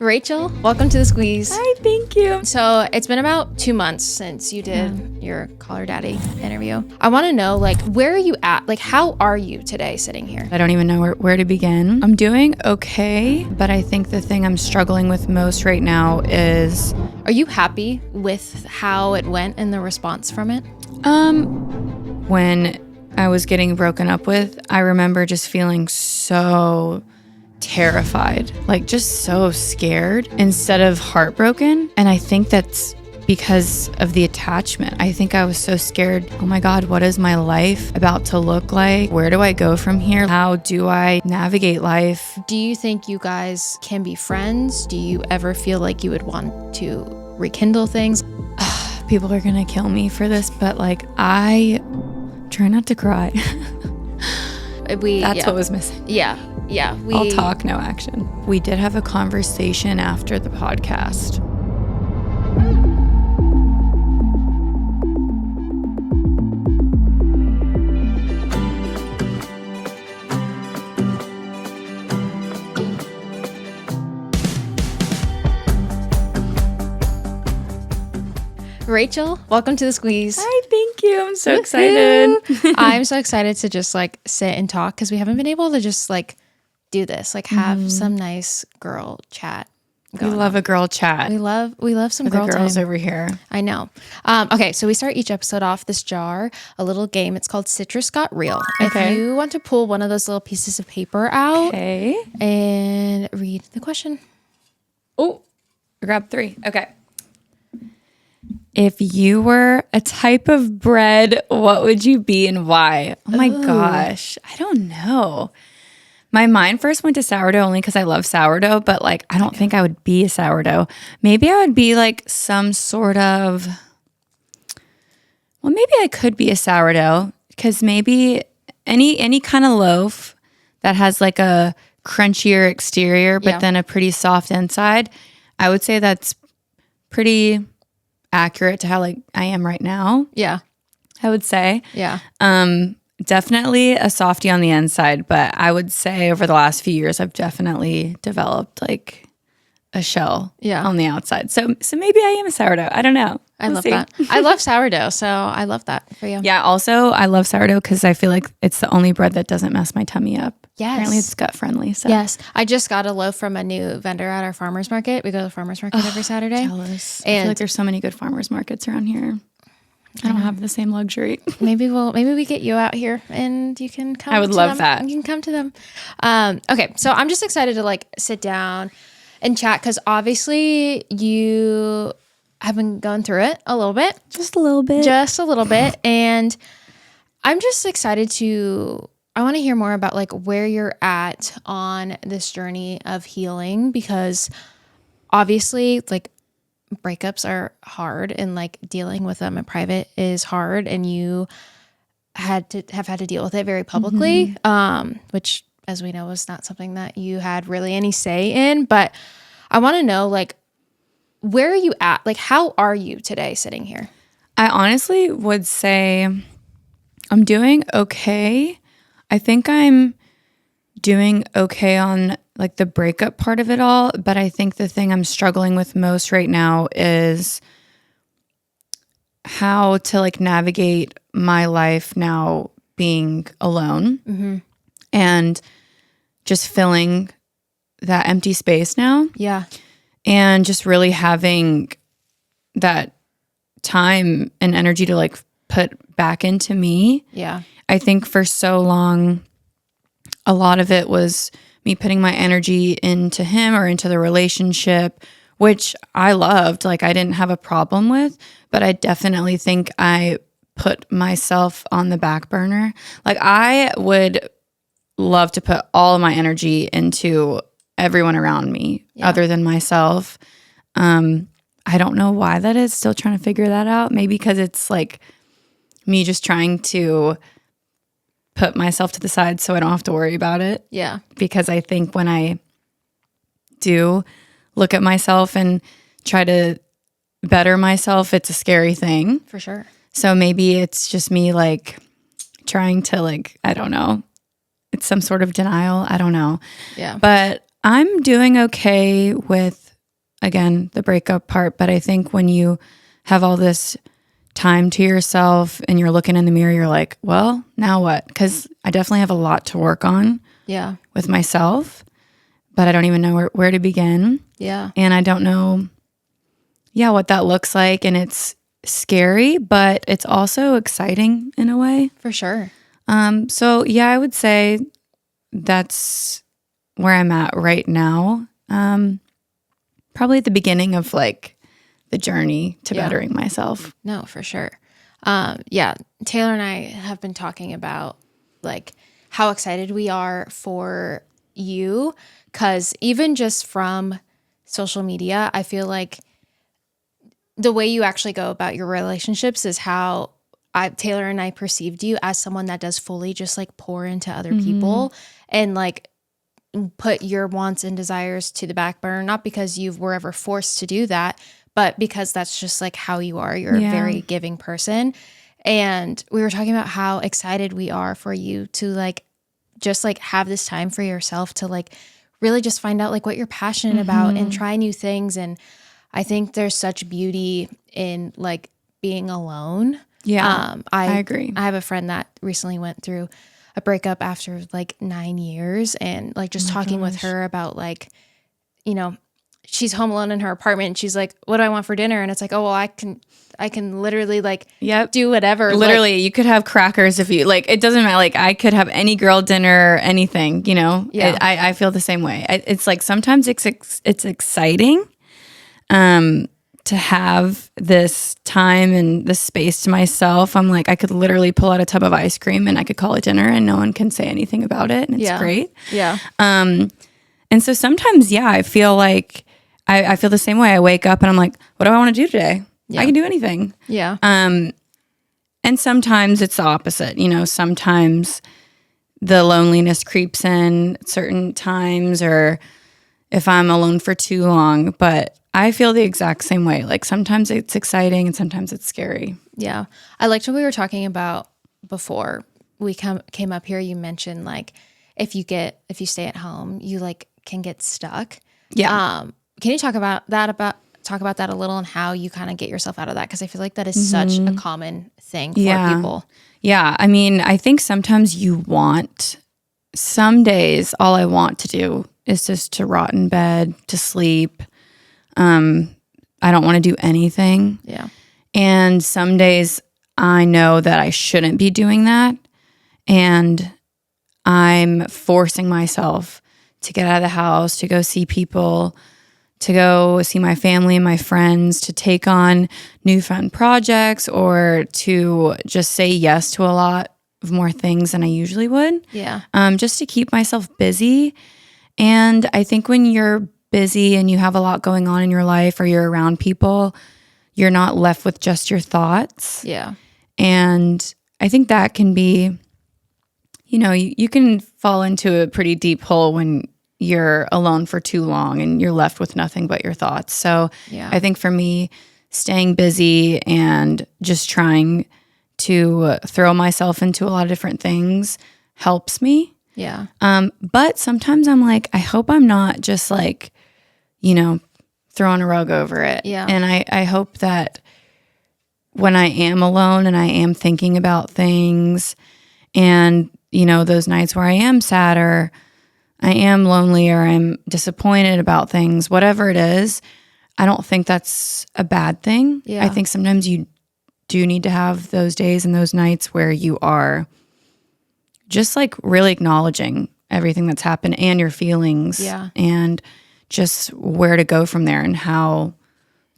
Rachel, welcome to The Squeeze. Hi, thank you. So it's been about 2 months since you did your Call Her Daddy interview. I want to know, where are you at? How are you today sitting here? I don't even know where to begin. I'm doing okay, but I think the thing I'm struggling with most right now is... Are you happy with how it went and the response from it? When I was getting broken up with, I remember just feeling so terrified, just so scared instead of heartbroken. And I think that's because of the attachment. I think I was so scared. Oh my God, what is my life about to look like? Where do I go from here? How do I navigate life? Do you think you guys can be friends? Do you ever feel like you would want to rekindle things? People are gonna kill me for this, but I try not to cry. That's what was missing. Yeah. All talk, no action. We did have a conversation after the podcast. Rachel, welcome to The Squeeze. Hi, thank you. I'm so excited. I'm so excited to just sit and talk because we haven't been able to just do this, have some nice girl chat. We love a girl chat. We love some girl the girls time. over here. I know. Okay, so we start each episode off this jar, a little game. It's called Citrus Got Real. Okay. If you want to pull one of those little pieces of paper out and read the question. Oh, grab 3. Okay. If you were a type of bread, what would you be and why? Oh my gosh. I don't know. My mind first went to sourdough only because I love sourdough, but I don't think I would be a sourdough. Maybe I would be some sort of, maybe I could be a sourdough because maybe any kind of loaf that has a crunchier exterior, but then a pretty soft inside. I would say that's pretty accurate to how I am right now. Yeah. I would say. Yeah. Definitely a softie on the inside, but I would say over the last few years, I've definitely developed a shell on the outside. So maybe I am a sourdough. I don't know. I love that. I love sourdough, so I love that for you. Yeah. Also, I love sourdough because I feel like it's the only bread that doesn't mess my tummy up. Yes. Apparently it's gut friendly. So. Yes. I just got a loaf from a new vendor at our farmer's market. We go to the farmer's market every Saturday. Jealous. I feel like there's so many good farmer's markets around here. I don't have the same luxury. Maybe we get you out here and you can come. I would love that. You can come to them. Okay, so I'm just excited to sit down and chat because obviously you have been going through it a little bit. Just a little bit. And I'm just excited I want to hear more about where you're at on this journey of healing because obviously breakups are hard and dealing with them in private is hard and you have had to deal with it very publicly, which as we know is not something that you had really any say in. But I want to know where are you at? How are you today sitting here? I honestly would say I'm doing okay. I think I'm doing okay on the breakup part of it all, but I think the thing I'm struggling with most right now is how to navigate my life now being alone and just filling that empty space now. Yeah. And just really having that time and energy to put back into me. Yeah. I think for so long, a lot of it was me putting my energy into him or into the relationship, which I loved. I didn't have a problem with, but I definitely think I put myself on the back burner. I would love to put all of my energy into everyone around me other than myself. I don't know why that is. Still trying to figure that out. Maybe because it's me just trying to put myself to the side so I don't have to worry about it. Yeah. Because I think when I do look at myself and try to better myself, it's a scary thing. For sure. So maybe it's just me trying to I don't know. It's some sort of denial. I don't know. Yeah. But I'm doing okay with again, the breakup part, but I think when you have all this time to yourself and you're looking in the mirror, you're like, well, now what? Because I definitely have a lot to work on Yeah. with myself, but I don't even know where to begin. Yeah. And I don't know, what that looks like. And it's scary, but it's also exciting in a way. For sure. So yeah, I would say that's where I'm at right now. Probably at the beginning of like the journey to bettering myself. No, for sure. Yeah. Taylor and I have been talking about like how excited we are for you. 'Cause even just from social media, I feel like the way you actually go about your relationships is how Taylor and I perceived you as someone that does fully just like pour into other people and like put your wants and desires to the back burner, not because you were ever forced to do that, but because that's just like how you are. You're a very giving person. And we were talking about how excited we are for you to like just like have this time for yourself to like really just find out like what you're passionate about and try new things. And I think there's such beauty in like being alone. Yeah, I agree. I have a friend that recently went through a breakup after like 9 years, and like just talking with her about like, you know, she's home alone in her apartment and she's like, what do I want for dinner? And it's like, oh, well, I can literally like do whatever. Literally, like, you could have crackers if you like, it doesn't matter. Like I could have any girl dinner, anything, you know? Yeah. I feel the same way. It's like, sometimes it's exciting to have this time and this space to myself. I'm like, I could literally pull out a tub of ice cream and I could call it dinner and no one can say anything about it. And it's great. Yeah. And so sometimes, I feel like I feel the same way. I wake up and I'm like, what do I want to do today? I can do anything. Yeah. And sometimes it's the opposite. You know, sometimes the loneliness creeps in at certain times, or if I'm alone for too long. But I feel the exact same way. Like sometimes it's exciting and sometimes it's scary. Yeah. I liked what we were talking about before we came up here. You mentioned like if you stay at home, you like can get stuck. Yeah. Can you talk about that a little and how you kind of get yourself out of that? Because I feel like that is such a common thing for people. Yeah. I mean, I think sometimes some days all I want to do is just to rot in bed, to sleep. I don't want to do anything. Yeah. And some days I know that I shouldn't be doing that. And I'm forcing myself to get out of the house, to go see people, to go see my family and my friends, to take on new fun projects, or to just say yes to a lot of more things than I usually would. Yeah. Just to keep myself busy. And I think when you're busy and you have a lot going on in your life, or you're around people, you're not left with just your thoughts. Yeah. And I think that can be, you know, you can fall into a pretty deep hole when you're alone for too long and you're left with nothing but your thoughts. So I think for me, staying busy and just trying to throw myself into a lot of different things helps me. Yeah. But sometimes I'm like, I hope I'm not just like, you know, throwing a rug over it. Yeah. And I hope that when I am alone and I am thinking about things, and, you know, those nights where I am sad, or I am lonely, or I'm disappointed about things, whatever it is, I don't think that's a bad thing. Yeah. I think sometimes you do need to have those days and those nights where you are just like really acknowledging everything that's happened and your feelings, and just where to go from there and how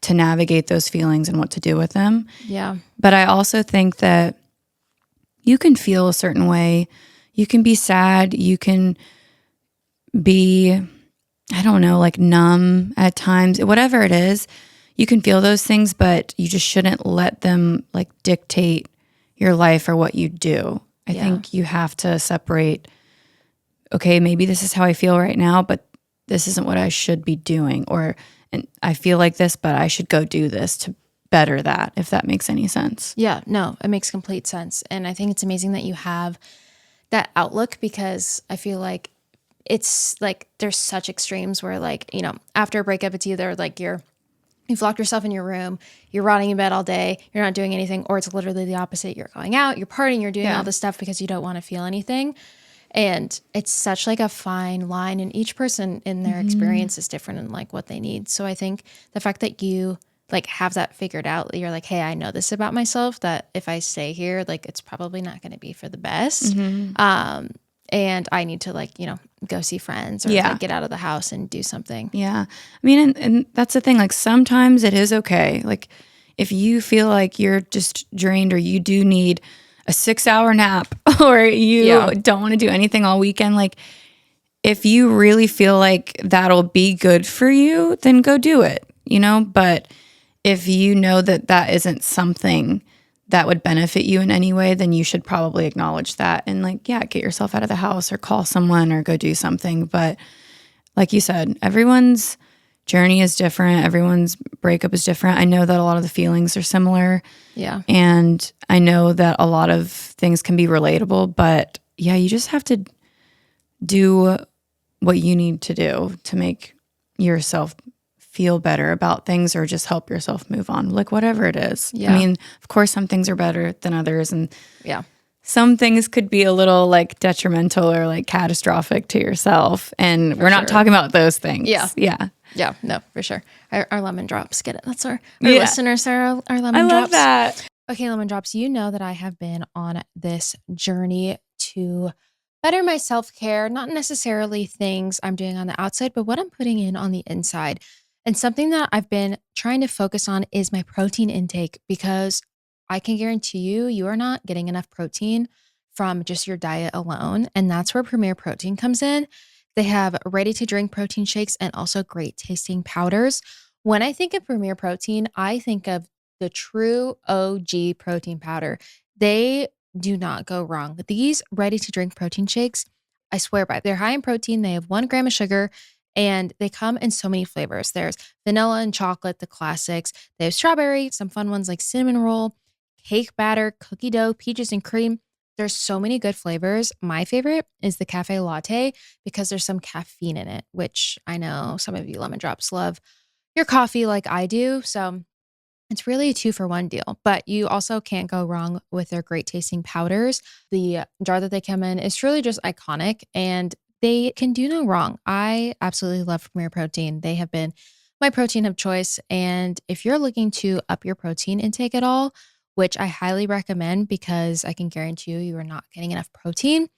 to navigate those feelings and what to do with them. Yeah. But I also think that you can feel a certain way. You can be sad. You can be, I don't know, like numb at times, whatever it is. You can feel those things, but you just shouldn't let them like dictate your life or what you do. I think you have to separate, okay, maybe this is how I feel right now, but this isn't what I should be doing. And I feel like this, but I should go do this to better that, if that makes any sense. Yeah, no, it makes complete sense. And I think it's amazing that you have that outlook, because I feel like it's like there's such extremes where like, after a breakup, it's either like you've locked yourself in your room, you're rotting in bed all day, you're not doing anything, or it's literally the opposite. You're going out, you're partying, you're doing all this stuff because you don't want to feel anything. And it's such like a fine line, and each person in their experience is different in like what they need. So I think the fact that you like have that figured out, you're like, hey, I know this about myself, that if I stay here, like it's probably not going to be for the best. And I need to like, go see friends or like get out of the house and do something. Yeah. I mean, and that's the thing. Like sometimes it is okay. Like if you feel like you're just drained or you do need a 6-hour nap or you don't want to do anything all weekend, like if you really feel like that'll be good for you, then go do it, But if you know that that isn't something that would benefit you in any way, then you should probably acknowledge that and like, get yourself out of the house or call someone or go do something. But like you said, everyone's journey is different. Everyone's breakup is different. I know that a lot of the feelings are similar. Yeah. And I know that a lot of things can be relatable, but you just have to do what you need to do to make yourself feel better about things or just help yourself move on, like whatever it is. Yeah. I mean, of course, some things are better than others. And some things could be a little like detrimental or like catastrophic to yourself. And we're not talking about those things. Yeah. Yeah. Yeah. No, for sure. Our lemon drops, get it? That's our listeners are our lemon drops. I love that. Okay, lemon drops, you know that I have been on this journey to better my self-care, not necessarily things I'm doing on the outside, but what I'm putting in on the inside. And something that I've been trying to focus on is my protein intake, because I can guarantee you are not getting enough protein from just your diet alone. And that's where Premier Protein comes in. They have ready to drink protein shakes and also great tasting powders. When I think of Premier Protein, I think of the true OG protein powder. They do not go wrong. These ready to drink protein shakes, I swear by, they're high in protein. They have 1 gram of sugar and they come in so many flavors. There's vanilla and chocolate, the classics. They have strawberry, some fun ones like cinnamon roll, cake batter, cookie dough, peaches and cream. There's so many good flavors. My favorite is the cafe latte because there's some caffeine in it, which I know some of you lemon drops love your coffee like I do. So it's really a 2-for-1 deal, but you also can't go wrong with their great tasting powders. The jar that they come in is truly just iconic and they can do no wrong. I absolutely love Premier Protein. They have been my protein of choice. And if you're looking to up your protein intake at all, which I highly recommend because I can guarantee you are not getting enough protein,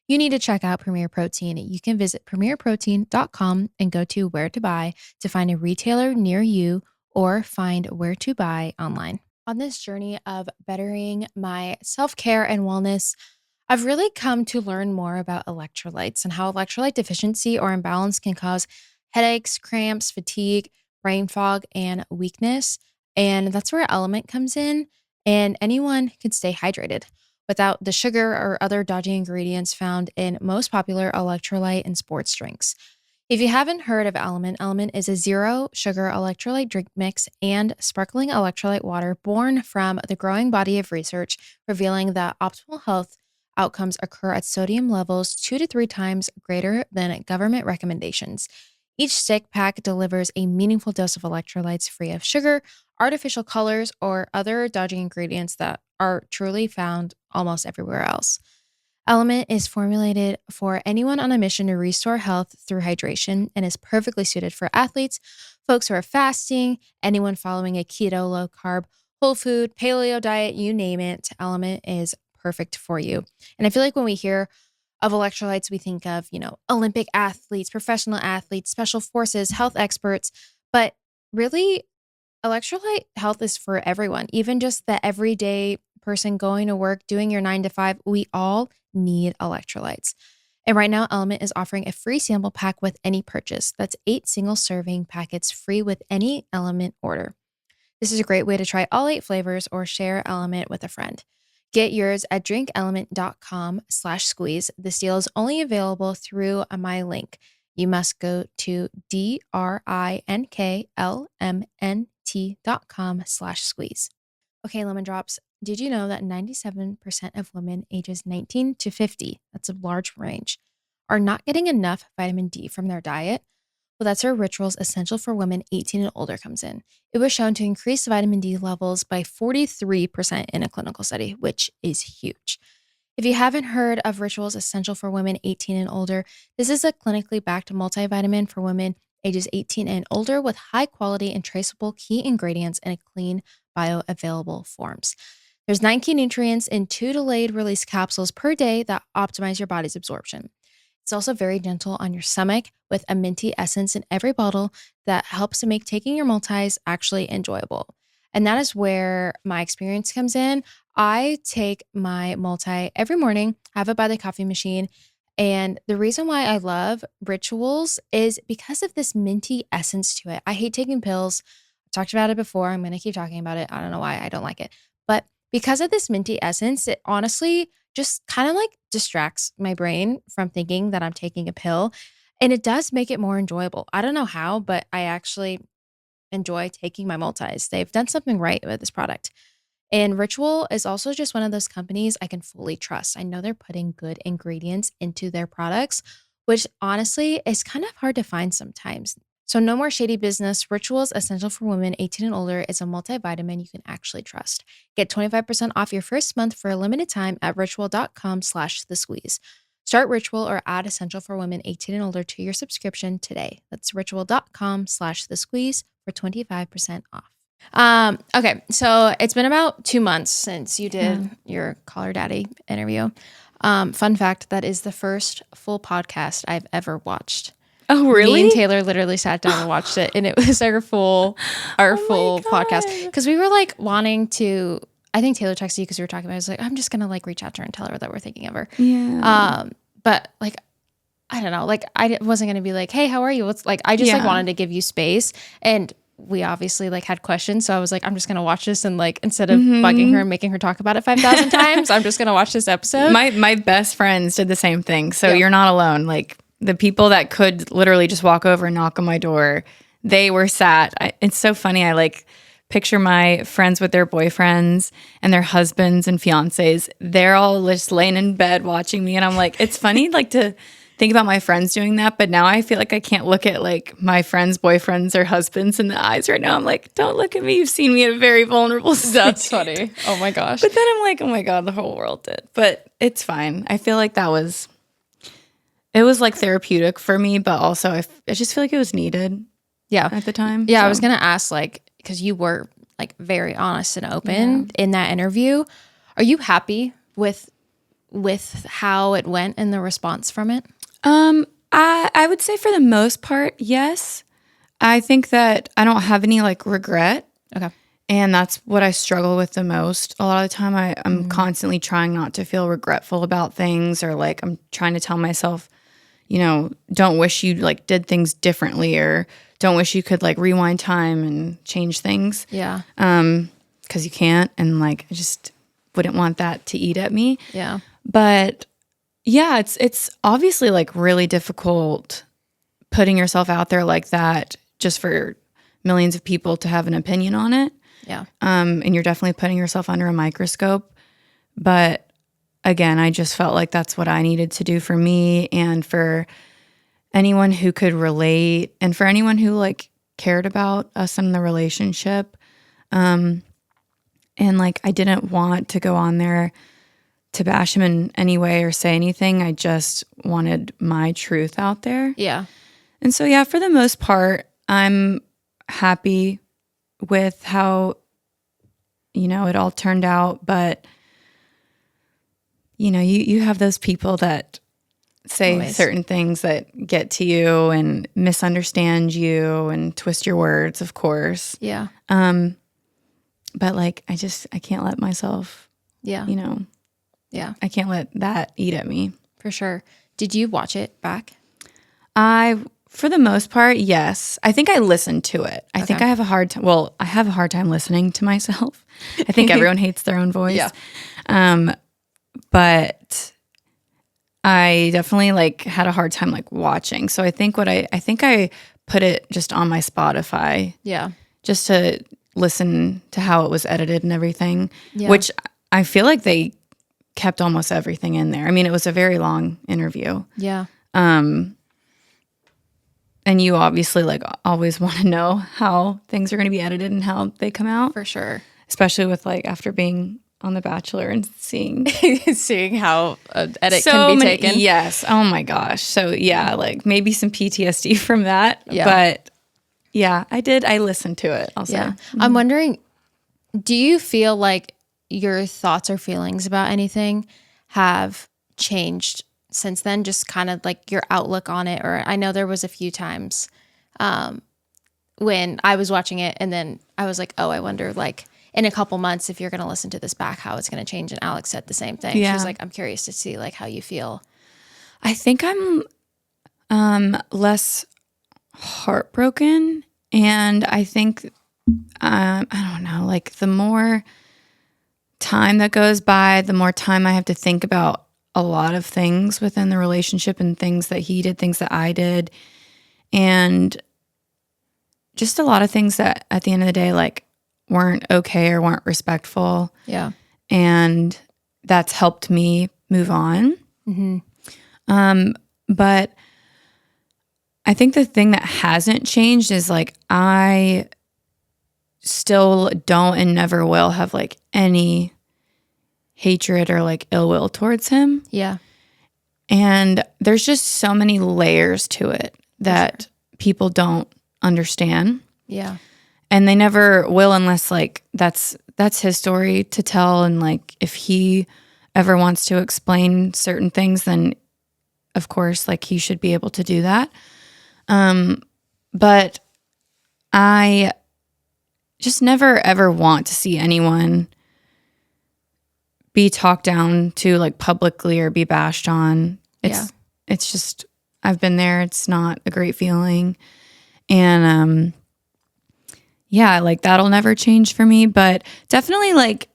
you need to check out Premier Protein. You can visit premierprotein.com and go to where to buy to find a retailer near you or find where to buy online. On this journey of bettering my self-care and wellness, I've really come to learn more about electrolytes and how electrolyte deficiency or imbalance can cause headaches, cramps, fatigue, brain fog, and weakness. And that's where Element comes in, and anyone can stay hydrated without the sugar or other dodgy ingredients found in most popular electrolyte and sports drinks. If you haven't heard of Element, Element is a zero sugar electrolyte drink mix and sparkling electrolyte water born from the growing body of research revealing that optimal health outcomes occur at sodium levels 2 to 3 times greater than government recommendations. Each stick pack delivers a meaningful dose of electrolytes free of sugar, artificial colors, or other dodgy ingredients that are truly found almost everywhere else. Element is formulated for anyone on a mission to restore health through hydration and is perfectly suited for athletes, folks who are fasting, anyone following a keto, low carb, whole food, paleo diet, you name it. Element is perfect for you. And I feel like when we hear of electrolytes, we think of, Olympic athletes, professional athletes, special forces, health experts, but really electrolyte health is for everyone, even just the everyday person going to work, doing your 9 to 5. We all need electrolytes. And right now, Element is offering a free sample pack with any purchase. That's 8 single serving packets free with any Element order. This is a great way to try all 8 flavors or share Element with a friend. Get yours at drinkelement.com/squeeze. This deal is only available through my link. You must go to drinklmnt.com/squeeze. Okay, lemon drops. Did you know that 97% of women ages 19 to 50, that's a large range, are not getting enough vitamin D from their diet, well, that's where Rituals Essential for Women 18 and older comes in. It was shown to increase vitamin D levels by 43% in a clinical study, which is huge. If you haven't heard of Rituals Essential for Women 18 and older, this is a clinically backed multivitamin for women ages 18 and older with high quality and traceable key ingredients in a clean, bioavailable forms. There's 9 key nutrients in 2 delayed release capsules per day that optimize your body's absorption. It's also very gentle on your stomach with a minty essence in every bottle that helps to make taking your multis actually enjoyable. And that is where my experience comes in. I take my multi every morning, have it by the coffee machine. And the reason why I love Rituals is because of this minty essence to it. I hate taking pills. I've talked about it before. I'm going to keep talking about it. I don't know why I don't like it. But because of this minty essence, it honestly just kind of like distracts my brain from thinking that I'm taking a pill. And it does make it more enjoyable. I don't know how, but I actually enjoy taking my multis. They've done something right with this product. And Ritual is also just one of those companies I can fully trust. I know they're putting good ingredients into their products, which honestly is kind of hard to find sometimes. So no more shady business. Rituals Essential for Women 18 and older is a multivitamin you can actually trust. Get 25% off your first month for a limited time at ritual.com/thesqueeze. Start Ritual or add Essential for Women 18 and older to your subscription today. That's ritual.com/thesqueeze for 25% off. Okay, so it's been about 2 months since you did your Call Her Daddy interview. Fun fact, that is the first full podcast I've ever watched. Oh, really? Me and Taylor literally sat down and watched it, and it was our full podcast. Because we were like wanting to, I think Taylor texted you because we were talking about it. I was like, I'm just going to like reach out to her and tell her that we're thinking of her. Yeah. But like, I don't know, like I wasn't going to be like, hey, how are you? What's like, I just like wanted to give you space. And we obviously like had questions. So I was like, I'm just going to watch this. And like, instead of bugging her and making her talk about it 5,000 times, I'm just going to watch this episode. My best friends did the same thing. So you're not alone. Like the people that could literally just walk over and knock on my door, they were sat. It's so funny. I like picture my friends with their boyfriends and their husbands and fiancés. They're all just laying in bed watching me. And I'm like, it's funny like to think about my friends doing that, but now I feel like I can't look at like my friends' boyfriends or husbands in the eyes right now. I'm like, don't look at me. You've seen me in a very vulnerable state. That's funny. Oh my gosh. But then I'm like, oh my God, the whole world did. But it's fine. I feel like it was like therapeutic for me, but also I just feel like it was needed. Yeah. At the time. Yeah. So. I was going to ask like, because you were like very honest and open in that interview. Are you happy with how it went and the response from it? I would say for the most part, yes. I think that I don't have any like regret. Okay. And that's what I struggle with the most. A lot of the time I'm constantly trying not to feel regretful about things, or like I'm trying to tell myself, you know, don't wish you like did things differently, or don't wish you could like rewind time and change things. Yeah. Because you can't. And like, I just wouldn't want that to eat at me. Yeah. But yeah, it's obviously like really difficult putting yourself out there like that just for millions of people to have an opinion on it. Yeah. And you're definitely putting yourself under a microscope. But again, I just felt like that's what I needed to do for me and for anyone who could relate and for anyone who like cared about us in the relationship. And like, I didn't want to go on there to bash him in any way or say anything. I just wanted my truth out there. Yeah. And so, yeah, for the most part, I'm happy with how, you know, it all turned out. But, you know, you have those people that say certain things that get to you and misunderstand you and twist your words, of course. Yeah. But like, I can't let myself, you know. Yeah. I can't let that eat at me. For sure. Did you watch it back? For the most part, yes. I think I listened to it. I think I have a hard time. Well, I have a hard time listening to myself. I think everyone hates their own voice. Yeah. But I definitely like had a hard time like watching. So I think I put it just on my Spotify. Yeah. Just to listen to how it was edited and everything. Yeah. Which I feel like they kept almost everything in there. I mean, it was a very long interview. Yeah. And you obviously like always want to know how things are going to be edited and how they come out. For sure. Especially with like after being on The Bachelor and seeing seeing how an edit so can be many, taken. Yes. Oh my gosh. So yeah, like maybe some PTSD from that. Yeah. But yeah, I did. I listened to it. Also. Yeah. I'm wondering, do you feel like your thoughts or feelings about anything have changed since then? Just kind of like your outlook on it? Or I know there was a few times when I was watching it and then I was like, oh, I wonder like in a couple months, if you're going to listen to this back, how it's going to change. And Alex said the same thing. Yeah. She was like, I'm curious to see like how you feel. I think I'm less heartbroken. And I think, I don't know, like the more time that goes by, the more time I have to think about a lot of things within the relationship and things that he did, things that I did. And just a lot of things that at the end of the day, like weren't okay or weren't respectful. Yeah. And that's helped me move on. But I think the thing that hasn't changed is like I still don't and never will have like any hatred or like ill will towards him. Yeah. And there's just so many layers to it that people don't understand. Yeah. And they never will unless like that's his story to tell. And like if he ever wants to explain certain things, then of course like he should be able to do that. But I just never ever want to see anyone be talked down to like publicly or be bashed on. It's just, I've been there. It's not a great feeling. And, yeah, like that'll never change for me, but definitely like,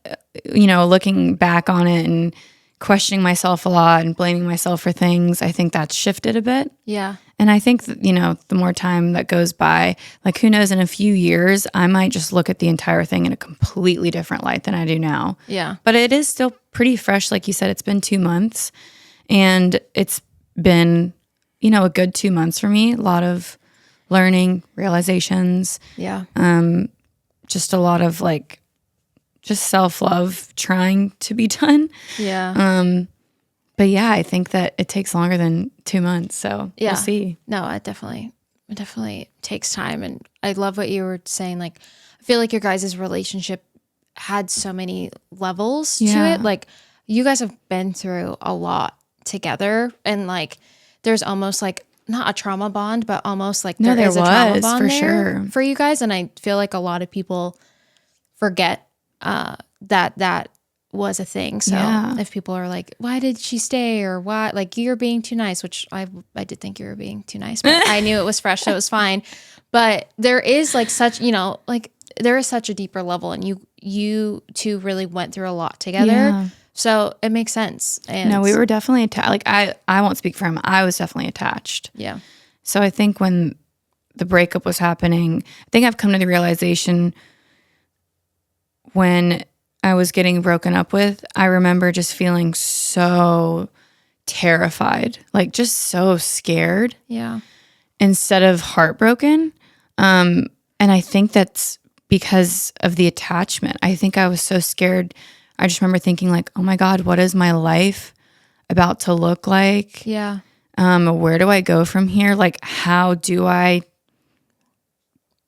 you know, looking back on it and questioning myself a lot and blaming myself for things, I think that's shifted a bit. Yeah. And I think, that, you know, the more time that goes by, like who knows, in a few years, I might just look at the entire thing in a completely different light than I do now. Yeah. But it is still pretty fresh. Like you said, it's been 2 months and it's been, you know, a good 2 months for me. A lot of learning, realizations. Yeah. Just a lot of like, just self-love trying to be done. Yeah. But yeah, I think that it takes longer than 2 months. So we'll see. No, it definitely takes time. And I love what you were saying. Like, I feel like your guys' relationship had so many levels to it. Like, you guys have been through a lot together. And like, there's almost like, not a trauma bond, but almost like there is a trauma bond for there sure for you guys. And I feel like a lot of people forget that was a thing. So if people are like, why did she stay, or why, like, you're being too nice, which I did think you were being too nice, but I knew it was fresh, so it was fine. But there is like such, you know, like there is such a deeper level, and you two really went through a lot together. Yeah. So it makes sense. And no, we were definitely attached. Like I won't speak for him. I was definitely attached. Yeah. So I think when the breakup was happening, I think I've come to the realization when I was getting broken up with, I remember just feeling so terrified, like just so scared. Yeah. Instead of heartbroken. And I think that's because of the attachment. I think I was so scared. I just remember thinking like, oh my God, what is my life about to look like? Yeah. Where do I go from here? Like, how do I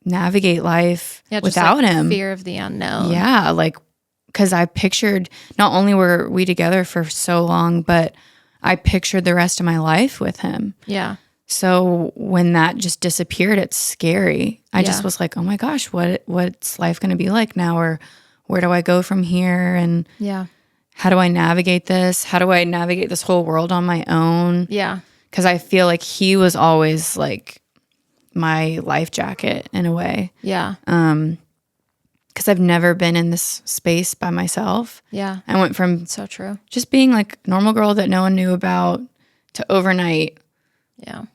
navigate life without like him? Fear of the unknown. Yeah. Like, because I pictured, not only were we together for so long, but I pictured the rest of my life with him. Yeah. So when that just disappeared, it's scary. I just was like, oh my gosh, what's life going to be like now? Or where do I go from here? And how do I navigate this? How do I navigate this whole world on my own? Yeah. Because I feel like he was always like my life jacket in a way. Yeah. Because I've never been in this space by myself. Yeah. I went from so true. Just being like a normal girl that no one knew about to overnight. Yeah.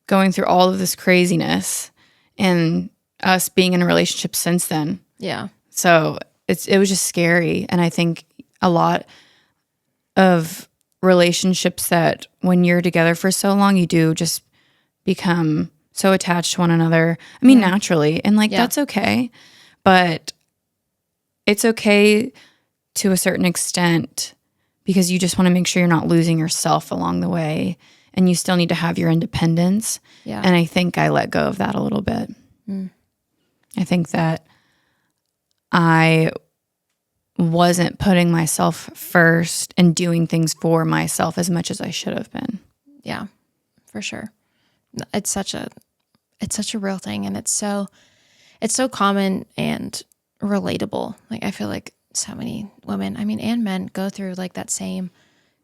Going through all of this craziness and us being in a relationship since then. Yeah. So it was just scary. And I think a lot of relationships that when you're together for so long, you do just become so attached to one another. I mean, naturally, and like that's okay, but it's okay to a certain extent because you just want to make sure you're not losing yourself along the way, and you still need to have your independence. Yeah. And I think I let go of that a little bit. I think that I wasn't putting myself first and doing things for myself as much as I should have been. Yeah, for sure. It's such a real thing, and it's so common and relatable. Like I feel like so many women, I mean, and men go through like that same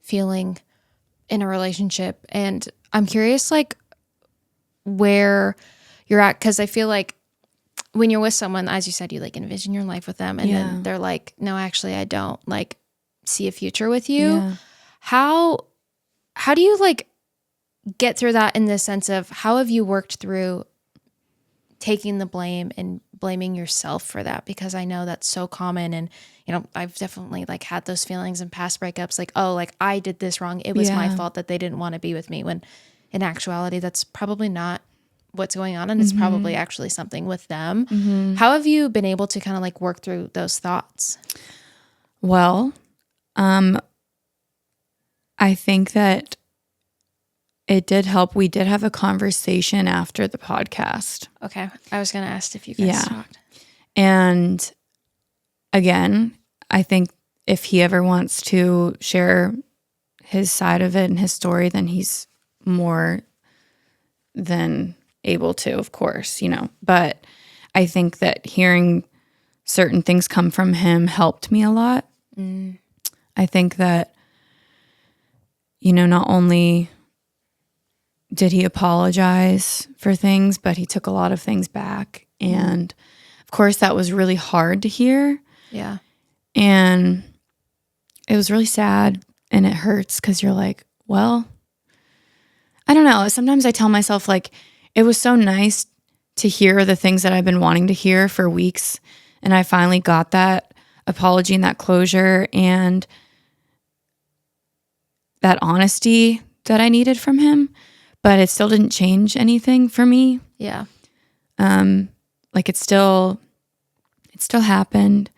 feeling in a relationship. And I'm curious like where you're at, because I feel like when you're with someone, as you said, you like envision your life with them, and then they're like, no, actually I don't like see a future with you. Yeah. How do you like get through that, in the sense of how have you worked through taking the blame and blaming yourself for that? Because I know that's so common, and you know, I've definitely like had those feelings in past breakups, like, oh, like I did this wrong. It was my fault that they didn't want to be with me, when in actuality, that's probably not what's going on, and it's probably actually something with them. How have you been able to kind of like work through those thoughts? Well, I think that it did help. We did have a conversation after the podcast. Okay. I was going to ask if you guys talked. And again, I think if he ever wants to share his side of it and his story, then he's more than able to, of course, you know. But I think that hearing certain things come from him helped me a lot. I think that, you know, not only did he apologize for things, but he took a lot of things back. And of course, that was really hard to hear. Yeah. And it was really sad, and it hurts because you're like, well, I don't know. Sometimes I tell myself, like, it was so nice to hear the things that I've been wanting to hear for weeks. And I finally got that apology and that closure and that honesty that I needed from him. But it still didn't change anything for me. Yeah. Like it still happened.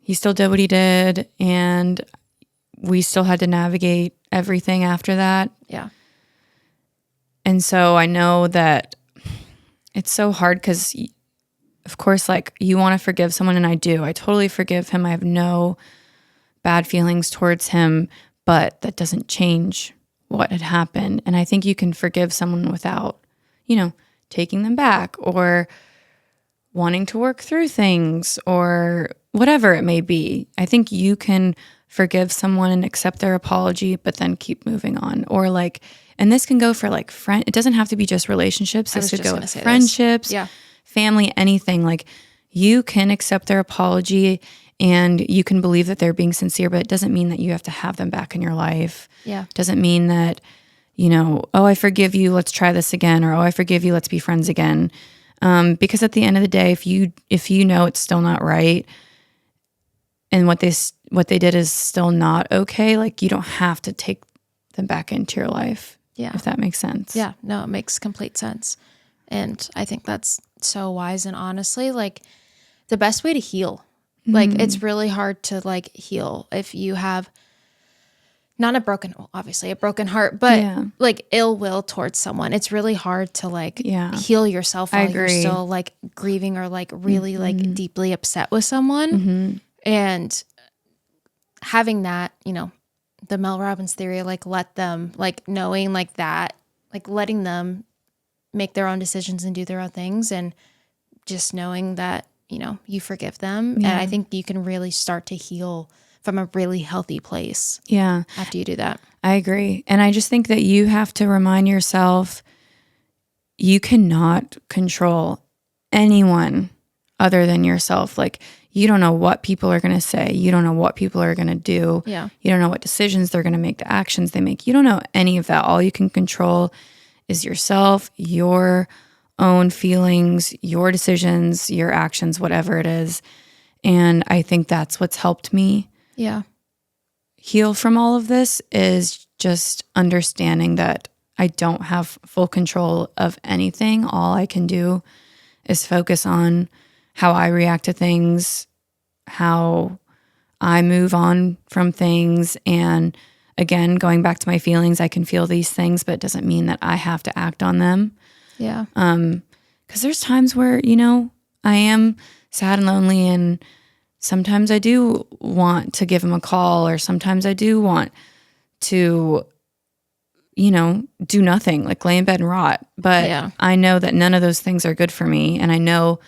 He still did what he did, and we still had to navigate everything after that. Yeah. And so I know that it's so hard because, of course, like you want to forgive someone, and I do. I totally forgive him. I have no bad feelings towards him, but that doesn't change what had happened. And I think you can forgive someone without, you know, taking them back or wanting to work through things or whatever it may be. I think you can forgive someone and accept their apology, but then keep moving on. Or like, and this can go for like friend. It doesn't have to be just relationships. This could go with friendships, family, anything. Like you can accept their apology and you can believe that they're being sincere, but it doesn't mean that you have to have them back in your life. Yeah. It doesn't mean that, you know, oh, I forgive you, let's try this again. Or, oh, I forgive you, let's be friends again. Because at the end of the day, if you know it's still not right and what they did is still not okay, like you don't have to take them back into your life. Yeah. If that makes sense. Yeah. No, it makes complete sense. And I think that's so wise. And honestly, like the best way to heal, like it's really hard to like heal if you have not obviously a broken heart, but like ill will towards someone. It's really hard to like heal yourself while you're still like grieving or like really like deeply upset with someone. And having that, you know, the Mel Robbins theory, like let them, like knowing like that, like letting them make their own decisions and do their own things, and just knowing that, you know, you forgive them. And I think you can really start to heal from a really healthy place. Yeah. After you do that. I agree. And I just think that you have to remind yourself you cannot control anyone other than yourself. Like you don't know what people are going to say. You don't know what people are going to do. Yeah. You don't know what decisions they're going to make, the actions they make. You don't know any of that. All you can control is yourself, your own feelings, your decisions, your actions, whatever it is. And I think that's what's helped me heal from all of this is just understanding that I don't have full control of anything. All I can do is focus on how I react to things, how I move on from things. And again, going back to my feelings, I can feel these things, but it doesn't mean that I have to act on them. Yeah. Because there's times where, I am sad and lonely, and sometimes I do want to give him a call, or sometimes I do want to, do nothing, like lay in bed and rot. But I know that none of those things are good for me. And I know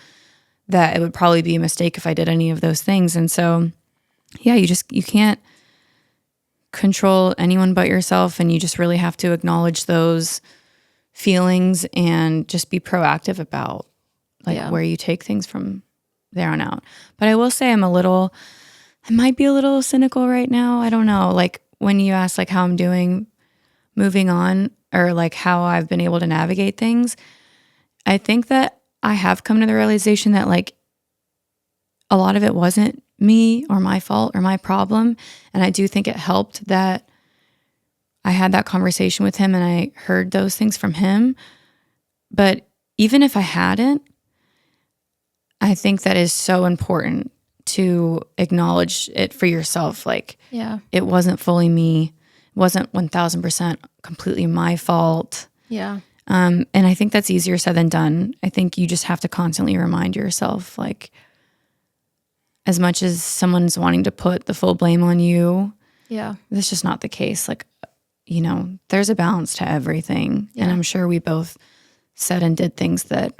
that it would probably be a mistake if I did any of those things. And so, you can't control anyone but yourself. And you just really have to acknowledge those feelings and just be proactive about where you take things from there on out. But I will say I might be a little cynical right now. I don't know. Like when you ask how I'm doing moving on, or how I've been able to navigate things, I think that I have come to the realization that a lot of it wasn't me or my fault or my problem. And I do think it helped that I had that conversation with him and I heard those things from him. But even if I hadn't, I think that is so important to acknowledge it for yourself. It wasn't fully me. It wasn't 1000% completely my fault. Yeah. And I think that's easier said than done. I think you just have to constantly remind yourself, as much as someone's wanting to put the full blame on you, that's just not the case. There's a balance to everything. Yeah. And I'm sure we both said and did things that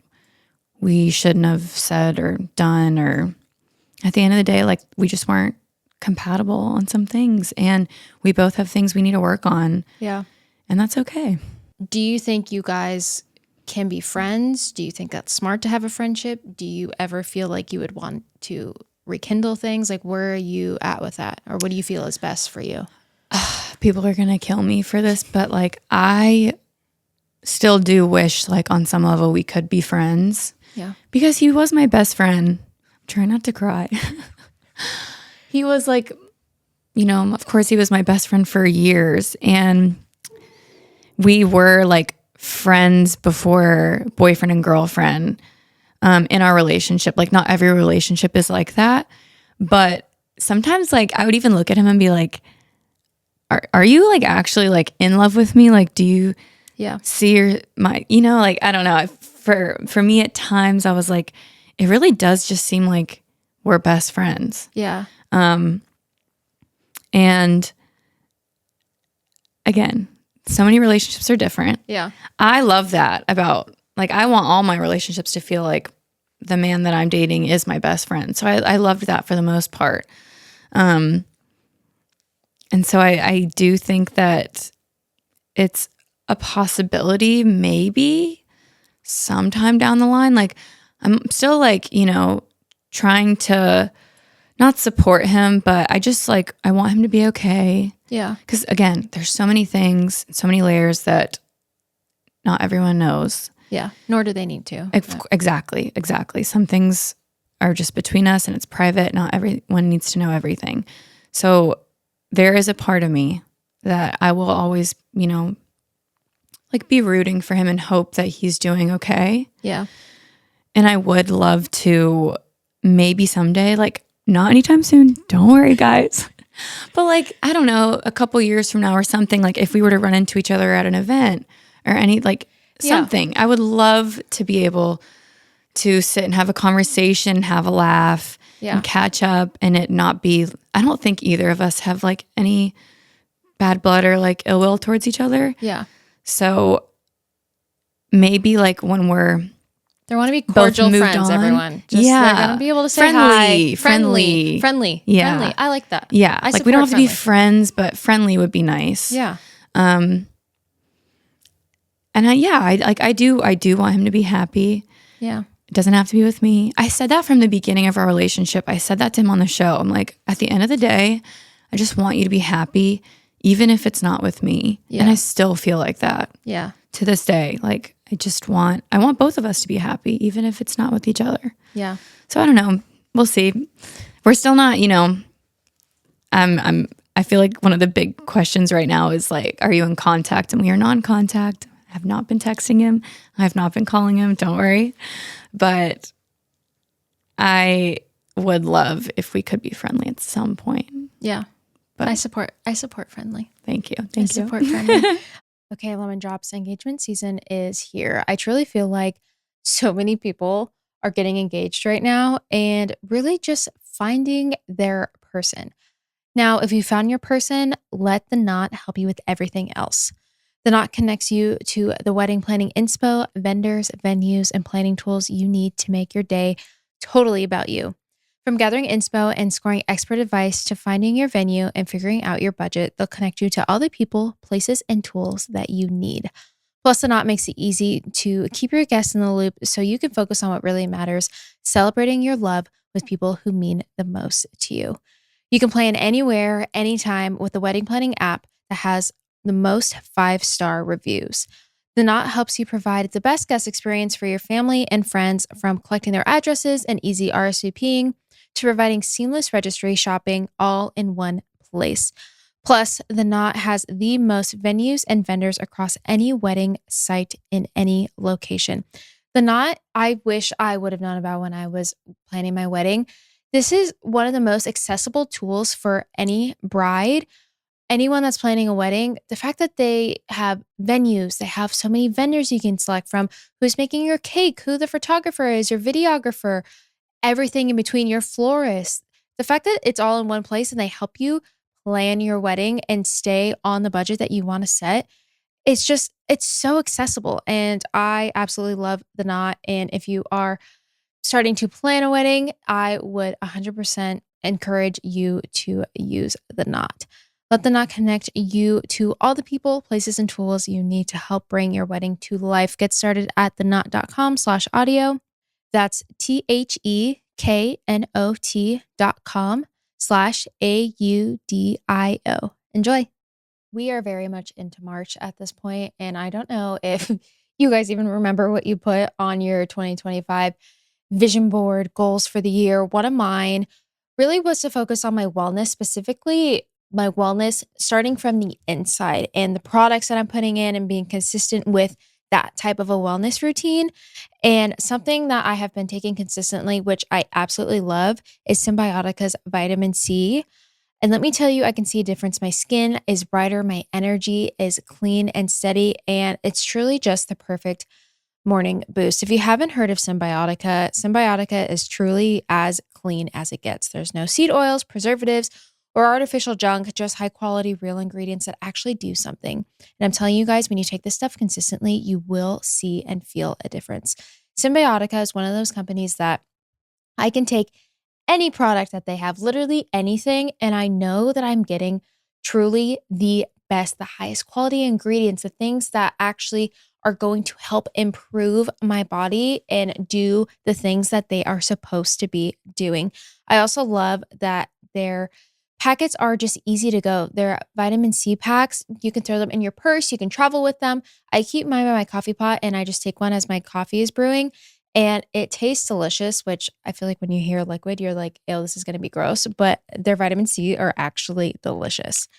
we shouldn't have said or done, or at the end of the day, we just weren't compatible on some things, and we both have things we need to work on. Yeah. And that's okay. Do you think you guys can be friends? Do you think that's smart to have a friendship? Do you ever feel like you would want to rekindle things? Where are you at with that? Or what do you feel is best for you? People are going to kill me for this, but I still do wish on some level we could be friends. Yeah. Because he was my best friend. I'm trying not to cry. He was of course he was my best friend for years, and we were friends before boyfriend and girlfriend in our relationship. Not every relationship is like that, but sometimes I would even look at him and be are you actually in love with me? Do you see my, I don't know. For me at times I was it really does just seem like we're best friends. Yeah. And again, so many relationships are different. Yeah. I love that about, I want all my relationships to feel like the man that I'm dating is my best friend. So I loved that for the most part. And so I do think that it's a possibility, maybe sometime down the line. I'm still trying to not support him, but I just I want him to be okay. Yeah. Because again, there's so many things, so many layers that not everyone knows. Yeah. Nor do they need to. Exactly. Some things are just between us and it's private. Not everyone needs to know everything. So there is a part of me that I will always, be rooting for him and hope that he's doing okay. Yeah. And I would love to maybe someday, not anytime soon, don't worry guys. But I don't know, a couple years from now or something, if we were to run into each other at an event or any something, I would love to be able to sit and have a conversation, have a laugh, and catch up, and it not be, I don't think either of us have any bad blood or ill will towards each other. Yeah. So maybe when we're they want to be cordial friends, everyone. Just they're going to be able to say hi. Friendly. Yeah. Friendly. I like that. Yeah. We don't have to be friends, but friendly would be nice. Yeah. And I do want him to be happy. Yeah. It doesn't have to be with me. I said that from the beginning of our relationship. I said that to him on the show. I'm at the end of the day, I just want you to be happy, even if it's not with me. Yeah. And I still feel like that. Yeah. To this day. I want both of us to be happy, even if it's not with each other. Yeah. So I don't know. We'll see. We're still not, I'm I feel like one of the big questions right now is like, are you in contact? And we are non-contact. I have not been texting him. I have not been calling him. Don't worry. But I would love if we could be friendly at some point. Yeah. But I support friendly. Thank you. I support friendly. Okay, Lemon Drops, engagement season is here. I truly feel like so many people are getting engaged right now and really just finding their person. Now, if you found your person, let the knot help you with everything else. The knot connects you to the wedding planning inspo, vendors, venues, and planning tools you need to make your day totally about you. From gathering inspo and scoring expert advice to finding your venue and figuring out your budget, they'll connect you to all the people, places, and tools that you need. Plus, the knot makes it easy to keep your guests in the loop so you can focus on what really matters, celebrating your love with people who mean the most to you. You can plan anywhere, anytime with the wedding planning app that has the most 5-star reviews. The Knot helps you provide the best guest experience for your family and friends, from collecting their addresses and easy RSVPing to providing seamless registry shopping, all in one place. Plus, The Knot has the most venues and vendors across any wedding site in any location. The Knot, I wish I would have known about when I was planning my wedding. This is one of the most accessible tools for any bride, anyone that's planning a wedding. The fact that they have venues, they have so many vendors you can select from, who's making your cake, who the photographer is, your videographer, everything in between, your florist. The fact that it's all in one place and they help you plan your wedding and stay on the budget that you want to set, it's so accessible. And I absolutely love The Knot. And if you are starting to plan a wedding, I would 100% encourage you to use The Knot. Let The Knot connect you to all the people, places, and tools you need to help bring your wedding to life. Get started at thenot.com/audio. That's THEKNOT.com/AUDIO. Enjoy. We are very much into March at this point, and I don't know if you guys even remember what you put on your 2025 vision board goals for the year. One of mine really was to focus on my wellness, specifically my wellness starting from the inside and the products that I'm putting in and being consistent with that type of a wellness routine. And something that I have been taking consistently, which I absolutely love, is Symbiotica's vitamin C. And let me tell you, I can see a difference. My skin is brighter, my energy is clean and steady, and it's truly just the perfect morning boost. If you haven't heard of Symbiotica, Symbiotica is truly as clean as it gets. There's no seed oils, preservatives, or artificial junk, just high quality, real ingredients that actually do something. And I'm telling you guys, when you take this stuff consistently, you will see and feel a difference. Symbiotica is one of those companies that I can take any product that they have, literally anything, and I know that I'm getting truly the best, the highest quality ingredients, the things that actually are going to help improve my body and do the things that they are supposed to be doing. I also love that their packets are just easy to go. They're vitamin C packs. You can throw them in your purse. You can travel with them. I keep mine in my coffee pot and I just take one as my coffee is brewing. And it tastes delicious, which I feel like when you hear liquid, you're like, oh, this is going to be gross. But their vitamin C are actually delicious.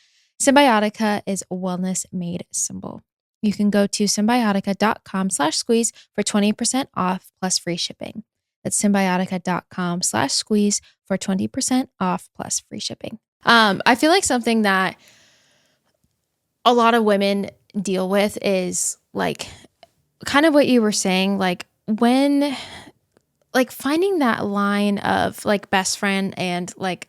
Symbiotica is wellness made simple. You can go to symbiotica.com/squeeze for 20% off plus free shipping. That's symbiotica.com/squeeze for 20% off plus free shipping. I feel like something that a lot of women deal with is like kind of what you were saying, like when like finding that line of like best friend and like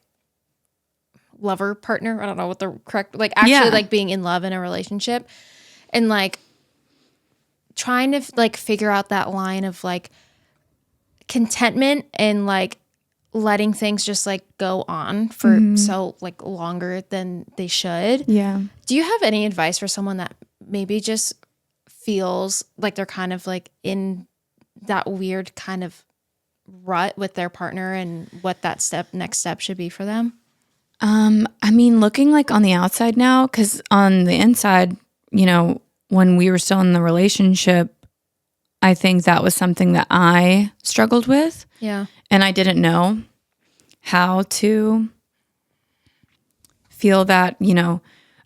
lover partner. I don't know what the correct, like actually like being in love in a relationship and like trying to like figure out that line of like contentment and like letting things just like go on for so like longer than they should. Yeah. Do you have any advice for someone that maybe just feels like they're kind of like in that weird kind of rut with their partner and what that next step should be for them? I mean, looking like on the outside now, because on the inside, you know, when we were still in the relationship, I think that was something that I struggled with. Yeah. And I didn't know how to feel that,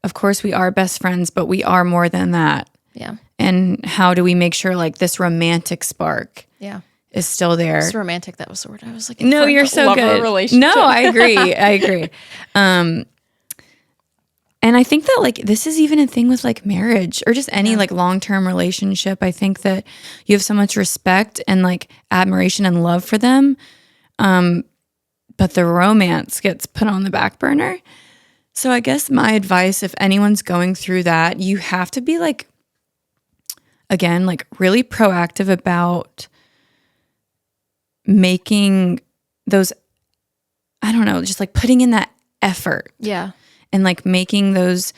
of course we are best friends, but we are more than that. Yeah. And how do we make sure like this romantic spark is still there? It's romantic. That was the word I was looking for. No, you're so good. Relationship. No, I agree. And I think that like this is even a thing with like marriage or just any like long-term relationship. I think that you have so much respect and like admiration and love for them. But the romance gets put on the back burner. So I guess my advice, if anyone's going through that, you have to be like, again, like really proactive about making those, I don't know, just like putting in that effort. Yeah. And like making those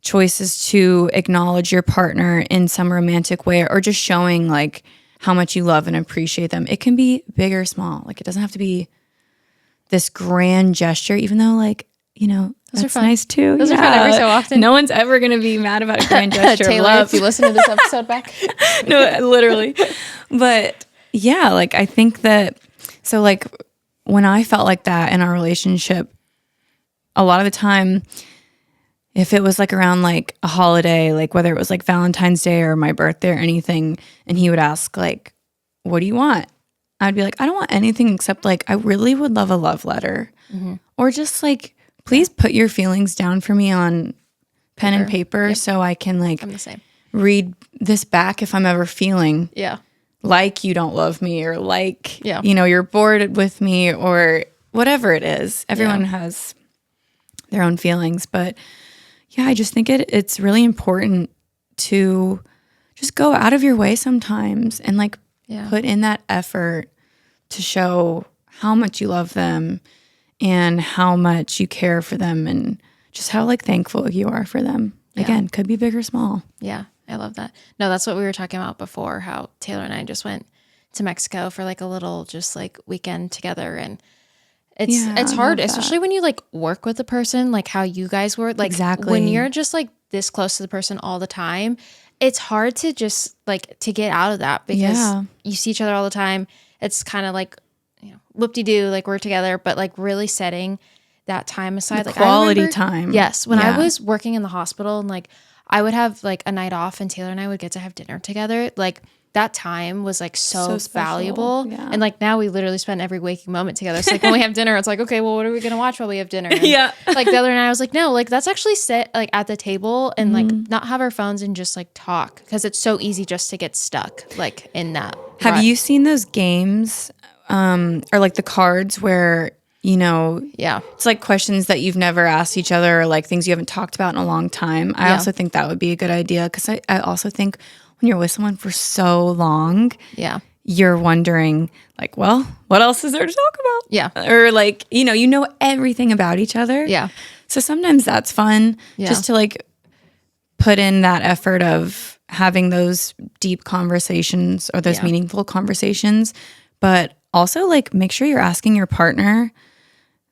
choices to acknowledge your partner in some romantic way or just showing like how much you love and appreciate them. It can be big or small. Like it doesn't have to be this grand gesture, even though like, those that's nice too. Those are fun every so often. No one's ever going to be mad about a grand gesture Taylor, of love. if you listen to this episode back. No, literally. But yeah, like I think that, so like when I felt like that in our relationship, a lot of the time, if it was like around like a holiday, like whether it was like Valentine's Day or my birthday or anything, and he would ask like, what do you want? I'd be like, I don't want anything except like, I really would love a love letter. Or just like, please put your feelings down for me on pen and paper so I can like I'm the same. read this back if I'm ever feeling like you don't love me or like, you're bored with me or whatever it is. Everyone has their own feelings. But yeah, I just think it's really important to just go out of your way sometimes and like put in that effort to show how much you love them and how much you care for them and just how like thankful you are for them. Again, could be big or small. Yeah, I love that. No, that's what we were talking about before, how Taylor and I just went to Mexico for like a little just like weekend together. And it's hard, especially when you like work with a person, like how you guys were. Like when you're just like this close to the person all the time, it's hard to just like to get out of that because you see each other all the time. It's kind of like, whoop-de-doo, like we're together, but like really setting that time aside. The like quality time. Yes. When I was working in the hospital and like I would have like a night off and Taylor and I would get to have dinner together. Like that time was like so valuable. Yeah. And like now we literally spend every waking moment together. So like when we have dinner, it's like, okay, well, what are we going to watch while we have dinner? And like the other night I was like, no, like let's actually sit like at the table and like not have our phones and just like talk. Because it's so easy just to get stuck like in that. Have you seen those games or like the cards where, it's like questions that you've never asked each other or like things you haven't talked about in a long time. I also think that would be a good idea because I also think when you're with someone for so long, you're wondering like, well, what else is there to talk about? Yeah. Or like, you know everything about each other. Yeah. So sometimes that's fun just to like put in that effort of having those deep conversations or those meaningful conversations, but also like make sure you're asking your partner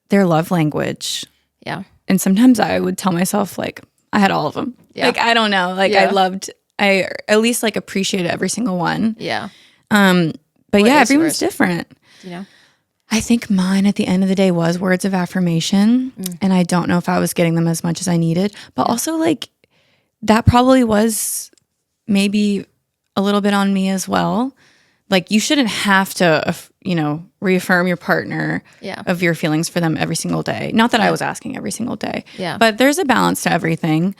their love language. Yeah. And sometimes I would tell myself like I had all of them. Yeah. Like, I don't know. Like I at least like appreciated every single one. Yeah. But everyone's different. I think mine at the end of the day was words of affirmation. And I don't know if I was getting them as much as I needed, but also like that probably was maybe a little bit on me as well. Like you shouldn't have to, reaffirm your partner of your feelings for them every single day. Not that I was asking every single day. Yeah. But there's a balance to everything.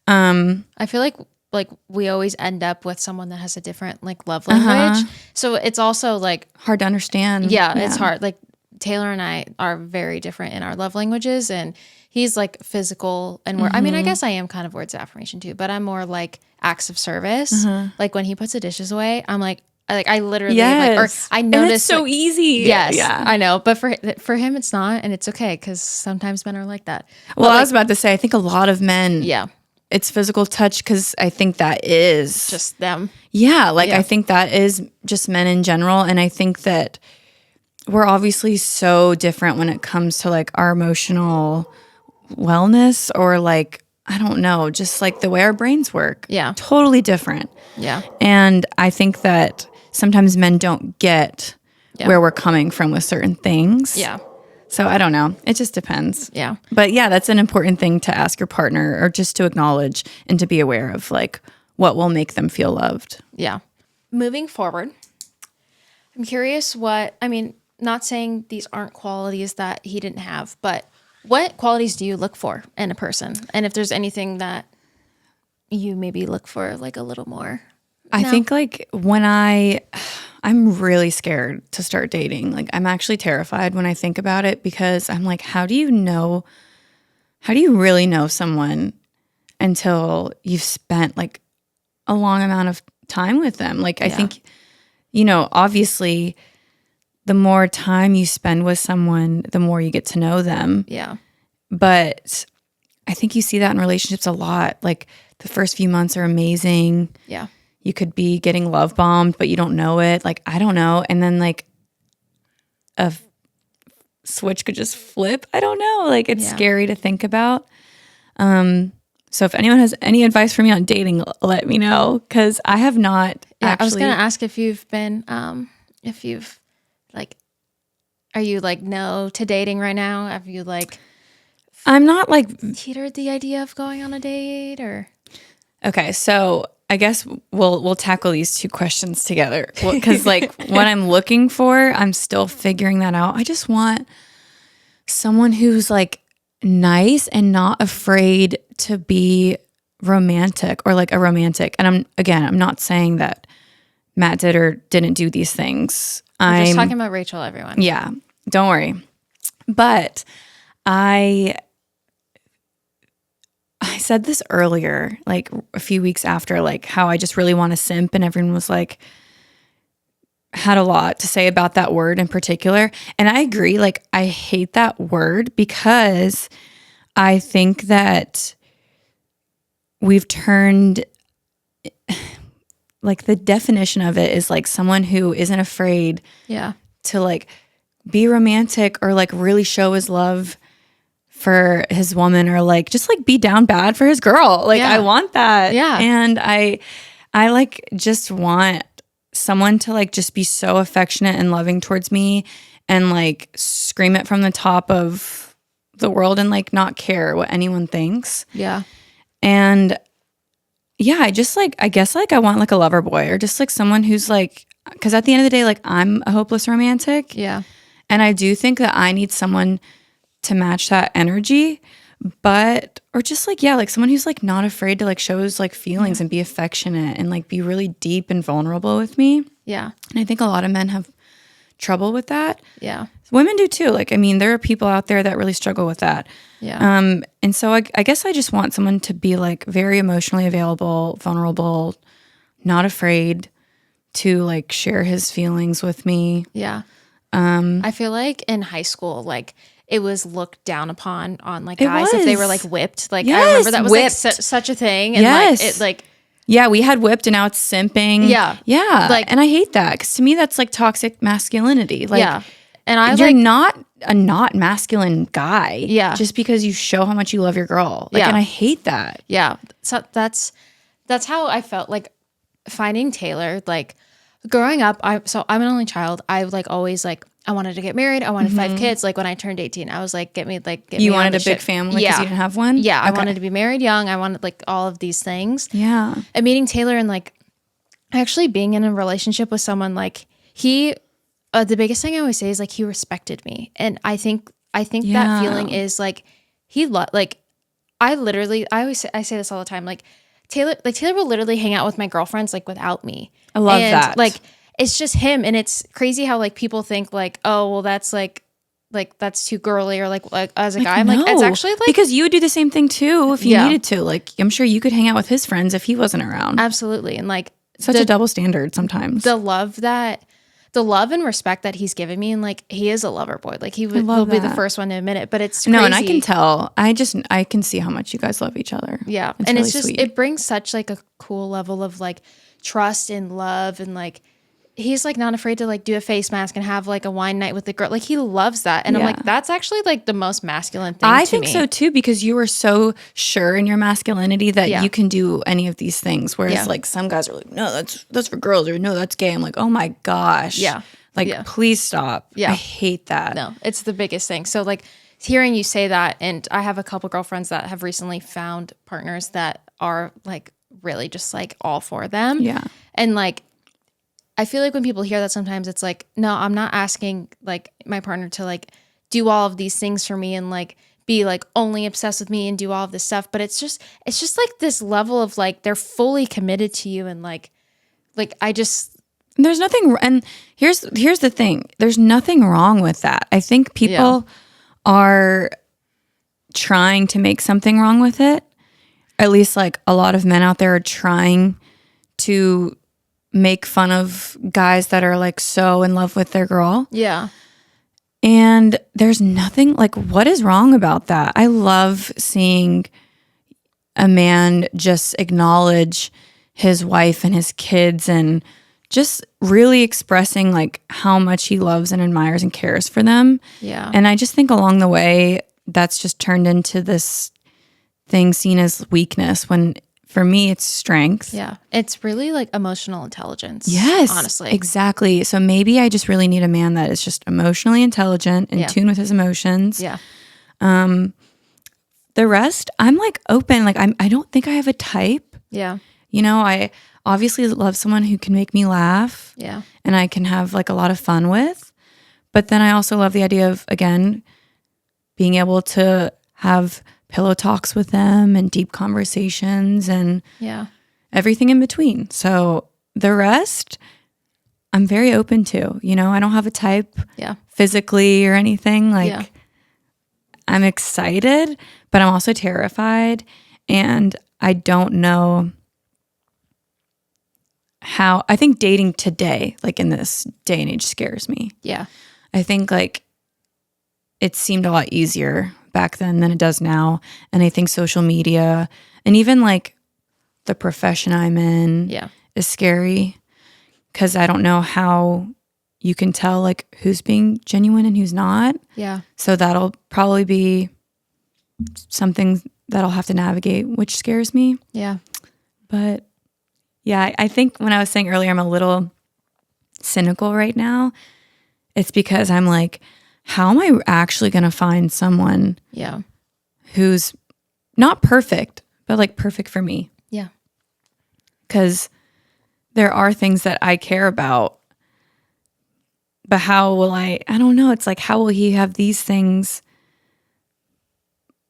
I feel like we always end up with someone that has a different like love language. So it's also like hard to understand. Yeah, it's hard. Like Taylor and I are very different in our love languages and he's like physical and I mean, I guess I am kind of words of affirmation too, but I'm more like acts of service. Like when he puts the dishes away, I'm like I literally like, or I notice and it's so like, easy. Yes, I know, but for him it's not, and it's okay because sometimes men are like that. Well, I was about to say, I think a lot of men, it's physical touch because I think that is just them. Yeah, like I think that is just men in general, and I think that we're obviously so different when it comes to like our emotional wellness or like I don't know, just like the way our brains work. Yeah, totally different. Yeah, and I think that sometimes men don't get where we're coming from with certain things. Yeah. So I don't know. It just depends. Yeah. But yeah, that's an important thing to ask your partner or just to acknowledge and to be aware of like what will make them feel loved. Yeah. Moving forward, I'm curious not saying these aren't qualities that he didn't have, but what qualities do you look for in a person? And if there's anything that you maybe look for like a little more. I think like when I'm really scared to start dating. Like I'm actually terrified when I think about it because I'm like, how do you really know someone until you've spent like a long amount of time with them? Like I think, obviously the more time you spend with someone, the more you get to know them. Yeah. But I think you see that in relationships a lot. Like the first few months are amazing. Yeah. You could be getting love bombed, but you don't know it. Like, I don't know. And then like a switch could just flip. I don't know. Like it's scary to think about. So if anyone has any advice for me on dating, let me know. Cause I have not actually. I was going to ask if you've been, are you like no to dating right now? Have you like I'm not like teetered the idea of going on a date or? Okay, so I guess we'll tackle these two questions together because like what I'm looking for, I'm still figuring that out. I just want someone who's like nice and not afraid to be romantic or like a romantic. And I'm not saying that Matt did or didn't do these things. I'm just talking about Rachel, everyone. Yeah, don't worry. But I said this earlier, like a few weeks after, like how I just really want to simp, and everyone was like, had a lot to say about that word in particular. And I agree, like I hate that word because I think that we've turned, like the definition of it is like someone who isn't afraid to like be romantic or like really show his love for his woman or like just like be down bad for his girl. Like I want that. Yeah. And I like just want someone to like just be so affectionate and loving towards me and like scream it from the top of the world and like not care what anyone thinks. Yeah. And yeah, I guess like I want like a lover boy or just like someone who's like, because at the end of the day, like I'm a hopeless romantic. Yeah. And I do think that I need someone to match that energy, or just like, like someone who's like not afraid to like show his like feelings and be affectionate and like be really deep and vulnerable with me. Yeah. And I think a lot of men have trouble with that. Yeah. Women do too. Like, I mean, there are people out there that really struggle with that. Yeah. And so I guess I just want someone to be like very emotionally available, vulnerable, not afraid to like share his feelings with me. Yeah. I feel like in high school, like it was looked down upon on like guys if they were like whipped. Like I remember that was whipped. Like such a thing. And like it like yeah, we had whipped and now it's simping. Yeah. Yeah. Like, and I hate that because to me that's like toxic masculinity. Like and you're not a not masculine guy. Yeah. Just because you show how much you love your girl. Like, and I hate that. Yeah. So that's how I felt like finding Taylor, like growing up. I'm an only child. I like always like I wanted to get married. I wanted 5 kids. Like when I turned 18, I was like, get me. You wanted a big family because you didn't have one? Yeah. Okay. I wanted to be married young. I wanted like all of these things. Yeah. And meeting Taylor and like actually being in a relationship with someone like he, the biggest thing I always say is like he respected me. And I think that feeling is like like I say this all the time. Like Taylor will literally hang out with my girlfriends like without me. I love that. Like it's just him, and it's crazy how like people think like, oh well, that's like that's too girly or like as a guy. I'm like, it's actually like because you would do the same thing too if you needed to. Like I'm sure you could hang out with his friends if he wasn't around. Absolutely, and like such a double standard sometimes. The love and respect that he's given me, and like he is a lover boy. Like he'll be the first one to admit it, but it's crazy. No, and I can tell. I can see how much you guys love each other. Yeah, it's and really it's just sweet. It brings such like a cool level of like trust and love, and like he's like not afraid to like do a face mask and have like a wine night with the girl. Like he loves that, and I'm like that's actually like the most masculine thing. I think so too because you were so sure in your masculinity that you can do any of these things. Whereas like some guys are like, no, that's for girls, or no, that's gay. I'm like, oh my gosh, Like, Yeah. please stop. Yeah. I hate that. No, it's the biggest thing. So like hearing you say that, and I have a couple girlfriends that have recently found partners that are like really just like all for them. Yeah. And like, I feel like when people hear that, sometimes it's like, no, I'm not asking like my partner to like do all of these things for me and like be like only obsessed with me and do all of this stuff. But it's just like this level of like, they're fully committed to you. And like I just, There's nothing, and here's the thing. There's nothing wrong with that. I think people are trying to make something wrong with it. At least like a lot of men out there are trying to make fun of guys that are like so in love with their girl. yeah. And there's nothing like, what is wrong about that? I love seeing a man just acknowledge his wife and his kids and just really expressing like how much he loves and admires and cares for them. Yeah. And I just think along the way, that's just turned into this thing seen as weakness when for me, it's strength. Yeah. It's really like emotional intelligence. Yes. Honestly. Exactly. So maybe I just really need a man that is just emotionally intelligent, in tune with his emotions. Yeah. The rest, I'm like open. Like I don't think I have a type. Yeah. You know, I obviously love someone who can make me laugh. Yeah. And I can have like a lot of fun with. But then I also love the idea of, again, being able to have pillow talks with them and deep conversations and Yeah. everything in between. So the rest, I'm very open to. You know, I don't have a type physically or anything. Like, I'm excited, but I'm also terrified. And I don't know how, I think dating today, like in this day and age, scares me. Yeah. I think like it seemed a lot easier back then than it does now. And I think social media and even like the profession I'm in is scary because I don't know how you can tell like who's being genuine and who's not. Yeah. So that'll probably be something that I'll have to navigate, which scares me. Yeah. But yeah, I think when I was saying earlier, I'm a little cynical right now. It's because I'm like, how am I actually going to find someone who's not perfect, but like perfect for me? Yeah. Because there are things that I care about, but how will I don't know. It's like, how will he have these things?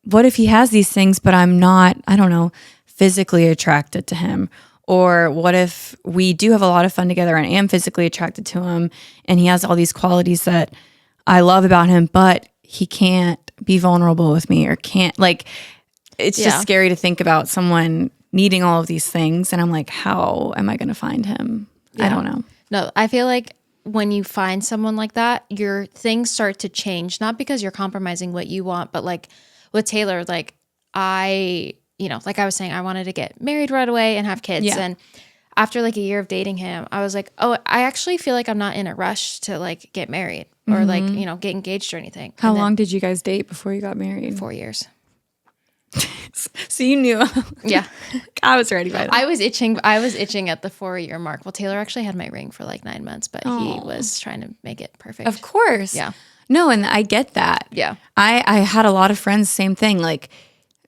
What if he has these things, but I'm not, I don't know, physically attracted to him? Or what if we do have a lot of fun together and I am physically attracted to him and he has all these qualities that I love about him, but he can't be vulnerable with me or can't, like, it's just scary to think about someone needing all of these things. And I'm like, how am I going to find him? I don't know. No, I feel like when you find someone like that, your things start to change, not because you're compromising what you want, but like with Taylor, like like I was saying, I wanted to get married right away and have kids. Yeah. And after like a year of dating him, I was like, oh, I actually feel like I'm not in a rush to like get married or like, get engaged or anything. How long did you guys date before you got married? 4 years. So you knew. Yeah. I was ready by then. I was itching at the 4-year mark. Well, Taylor actually had my ring for like 9 months, but he was trying to make it perfect. Of course. Yeah. No, and I get that. Yeah. I had a lot of friends, same thing. Like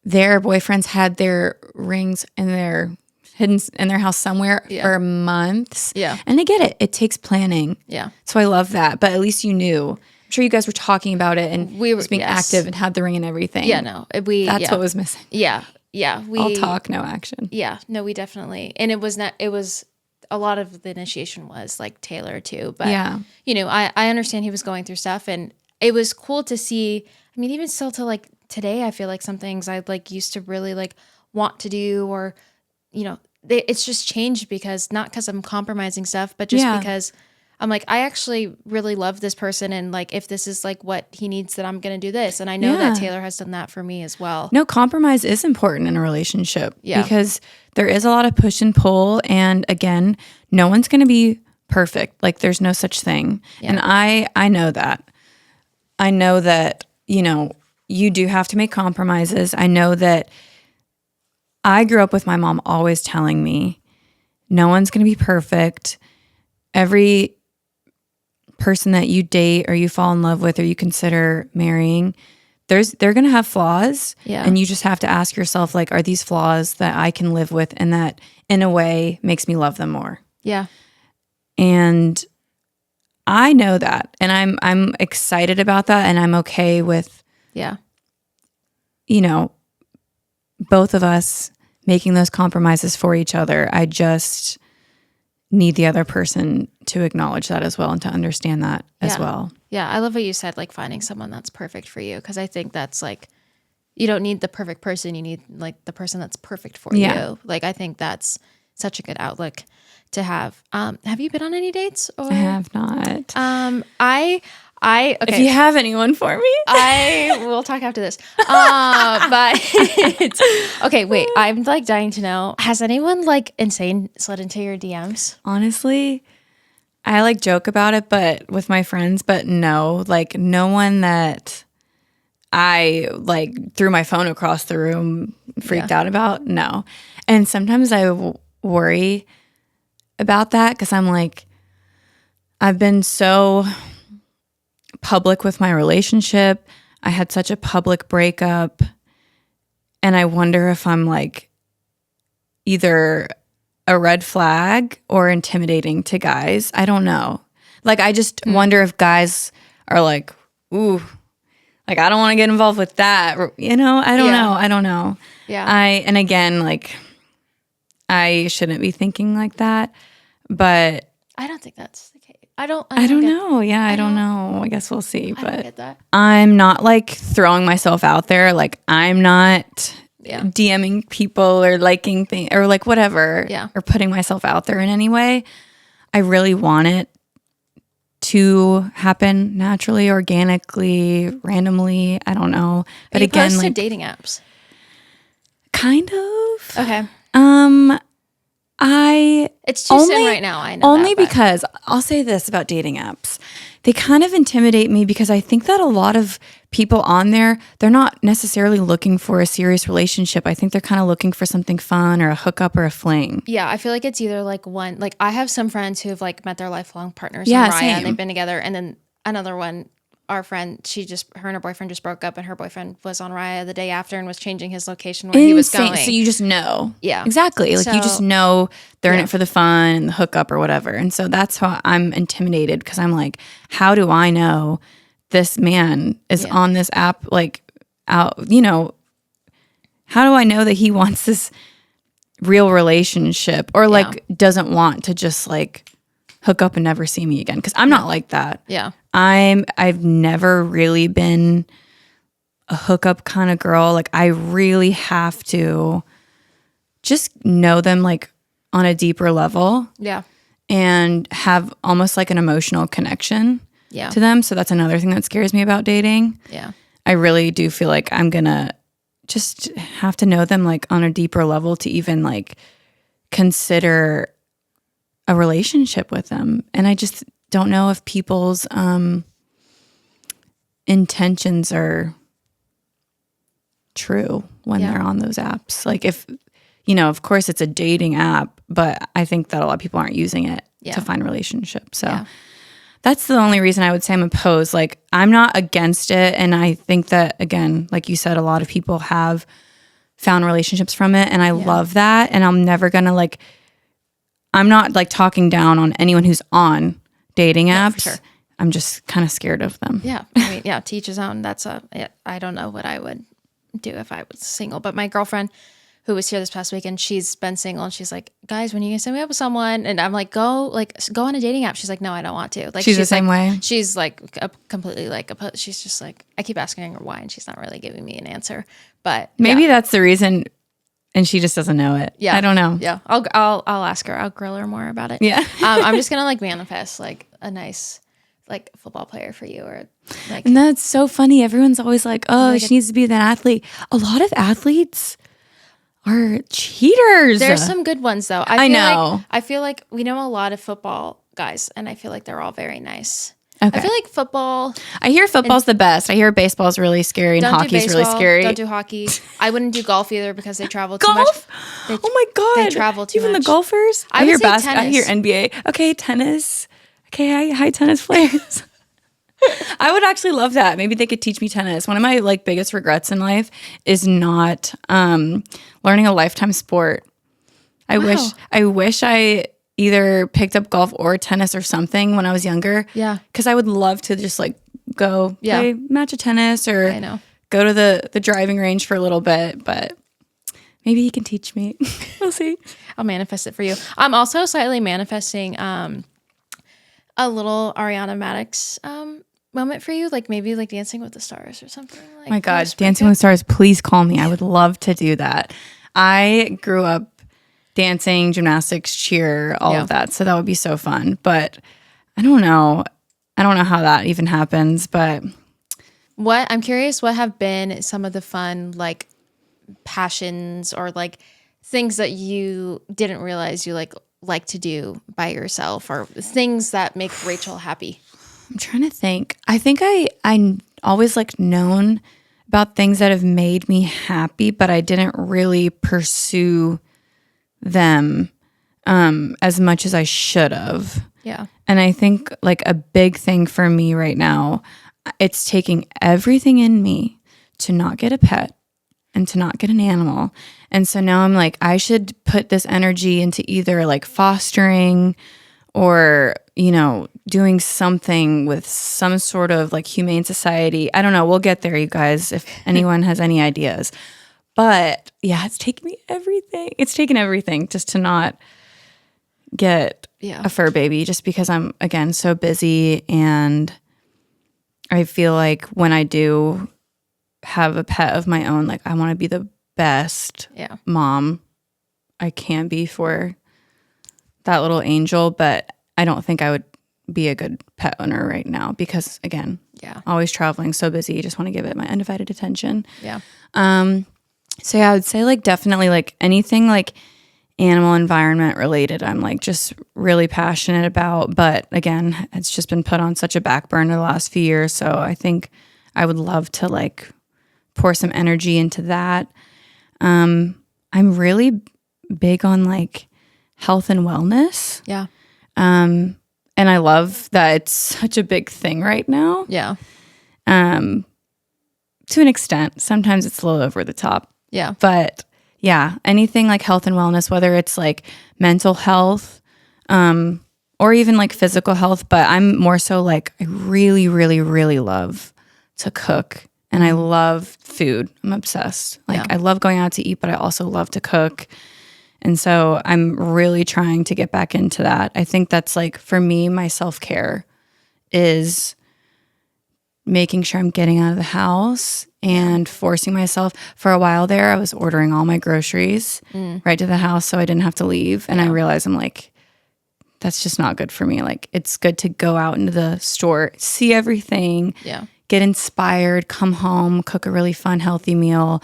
their boyfriends had their rings in their hidden in their house somewhere for months. Yeah. And I get it. It takes planning. Yeah. So I love that. But at least you knew. I'm sure you guys were talking about it and we were just being active and had the ring and everything. Yeah, no. That's what was missing. Yeah. Yeah. All talk, no action. Yeah. No, we definitely. And it was a lot of the initiation was like Taylor too. But I understand he was going through stuff and it was cool to see. I mean, even still to like today, I feel like some things I like used to really like want to do or, it's just changed because not because I'm compromising stuff, but just because I'm like, I actually really love this person. And like, if this is like what he needs, then I'm going to do this. And I know that Taylor has done that for me as well. No, compromise is important in a relationship because there is a lot of push and pull. And again, no one's going to be perfect. Like there's no such thing. Yeah. And I know that. I know that, you do have to make compromises. I know that I grew up with my mom always telling me, no one's going to be perfect. Every person that you date or you fall in love with or you consider marrying, they're going to have flaws. Yeah. And you just have to ask yourself, like, are these flaws that I can live with and that in a way makes me love them more? Yeah. And I know that, and I'm excited about that, and I'm okay with, both of us making those compromises for each other. I just need the other person to acknowledge that as well and to understand that as well. Yeah, I love what you said, like finding someone that's perfect for you, because I think that's like, you don't need the perfect person, you need like the person that's perfect for you. Like, I think that's such a good outlook to have. Have you been on any dates? Or? I have not. Okay. If you have anyone for me, I will talk after this. But okay, wait. I'm like dying to know. Has anyone like insane slid into your DMs? Honestly, I like joke about it, but with my friends, but no, like no one that I like threw my phone across the room, freaked out about. No. And sometimes I worry about that because I'm like, I've been so public with my relationship. I had such a public breakup. And I wonder if I'm like either a red flag or intimidating to guys. I don't know. Like, I just wonder if guys are like, ooh, like, I don't want to get involved with that. I don't know. I don't know. Yeah. And again, like, I shouldn't be thinking like that, but I don't think that's the case. I don't know. Yeah, I don't know. I guess we'll see. I don't But get that. I'm not like throwing myself out there. Like, I'm not DMing people or liking things or like whatever. Yeah. Or putting myself out there in any way. I really want it to happen naturally, organically, randomly. I don't know. But again, posted like dating apps. Kind of. Okay. It's too soon right now. I know only that, because I'll say this about dating apps. They kind of intimidate me because I think that a lot of people on there, they're not necessarily looking for a serious relationship. I think they're kind of looking for something fun or a hookup or a fling. Yeah, I feel like it's either like one, like I have some friends who have like met their lifelong partners Yeah, in Raya same. and they've been together, and then another one, our friend, her and her boyfriend just broke up, and her boyfriend was on Raya the day after and was changing his location where he was going. So you just know. Yeah. Exactly. Like you just know they're in Yeah. it for the fun and the hookup or whatever. And so that's how I'm intimidated because I'm like, how do I know this man is on this app, like out, how do I know that he wants this real relationship or like doesn't want to just like hook up and never see me again? Because I'm not like that. Yeah. I've never really been a hookup kind of girl. Like I really have to just know them like on a deeper level. Yeah. And have almost like an emotional connection to them. So that's another thing that scares me about dating. Yeah. I really do feel like I'm gonna just have to know them like on a deeper level to even like consider a relationship with them. And I just don't know if people's intentions are true when they're on those apps. Like if, of course it's a dating app, but I think that a lot of people aren't using it to find relationships. So that's the only reason I would say I'm opposed. Like I'm not against it. And I think that, again, like you said, a lot of people have found relationships from it. And I love that. And I'm never going to I'm not like talking down on anyone who's on dating apps. For sure. I'm just kind of scared of them. Yeah. I mean, to each his own. I don't know what I would do if I was single, but my girlfriend who was here this past weekend, she's been single, and she's like, guys, when are you gonna set me up with someone? And I'm like, go on a dating app. She's like, no, I don't want to. Like she's the same way. She's like completely like opposed. She's just like, I keep asking her why, and she's not really giving me an answer. But maybe that's the reason, and she just doesn't know it. Yeah, I don't know. Yeah, I'll ask her. I'll grill her more about it. Yeah, I'm just gonna like manifest like a nice like football player for you, or like. And that's so funny. Everyone's always like, oh, she needs to be that athlete. A lot of athletes are cheaters. There's some good ones though. I know. I feel like we know a lot of football guys, and I feel like they're all very nice. Okay. I feel like football. I hear football's the best. I hear baseball's really scary and hockey's really scary. Don't do hockey. I wouldn't do golf either because they travel too golf? much. Oh my god! They travel too Even much. the golfers. I hear would say I hear tennis. NBA. Okay, tennis. Okay, hi tennis players. I would actually love that. Maybe they could teach me tennis. One of my like biggest regrets in life is not learning a lifetime sport. I wish I either picked up golf or tennis or something when I was younger. Yeah. Because I would love to just like go play match of tennis or I know. go to the driving range for a little bit. But maybe he can teach me. We'll see. I'll manifest it for you. I'm also slightly manifesting a little Ariana Madix moment for you, like maybe like Dancing with the Stars or something. Like My God, Dancing with the Stars, please call me. I would love to do that. I grew up dancing, gymnastics, cheer, all of that. So that would be so fun. But I don't know. I don't know how that even happens. But I'm curious, what have been some of the fun like passions or like things that you didn't realize you like to do by yourself, or things that make Rachel happy? I'm trying to think. I think I always like known about things that have made me happy, but I didn't really pursue them as much as I should have. Yeah. And I think like a big thing for me right now, it's taking everything in me to not get a pet and to not get an animal. And so now I'm like, I should put this energy into either like fostering or, you know, doing something with some sort of like humane society. I don't know. We'll get there, you guys, if anyone has any ideas. But yeah, it's taken me everything. It's taken everything just to not get a fur baby, just because I'm, again, so busy. And I feel like when I do have a pet of my own, like I want to be the best mom I can be for that little angel. But I don't think I would be a good pet owner right now because, again, always traveling, so busy. Just want to give it my undivided attention. Yeah. So yeah, I would say like definitely like anything like animal environment related, I'm like just really passionate about. But again, it's just been put on such a back burner the last few years. So I think I would love to like pour some energy into that. I'm really big on like health and wellness. Yeah. And I love that it's such a big thing right now. Yeah. To an extent. Sometimes it's a little over the top. Yeah. But yeah, anything like health and wellness, whether it's like mental health, or even like physical health. But I'm more so like, I really, really, really love to cook and I love food. I'm obsessed. Like I love going out to eat, but I also love to cook. And so I'm really trying to get back into that. I think that's like, for me, my self-care is making sure I'm getting out of the house and forcing myself. For a while there, I was ordering all my groceries right to the house so I didn't have to leave. And I realized I'm like, that's just not good for me. Like, it's good to go out into the store, see everything, get inspired, come home, cook a really fun, healthy meal.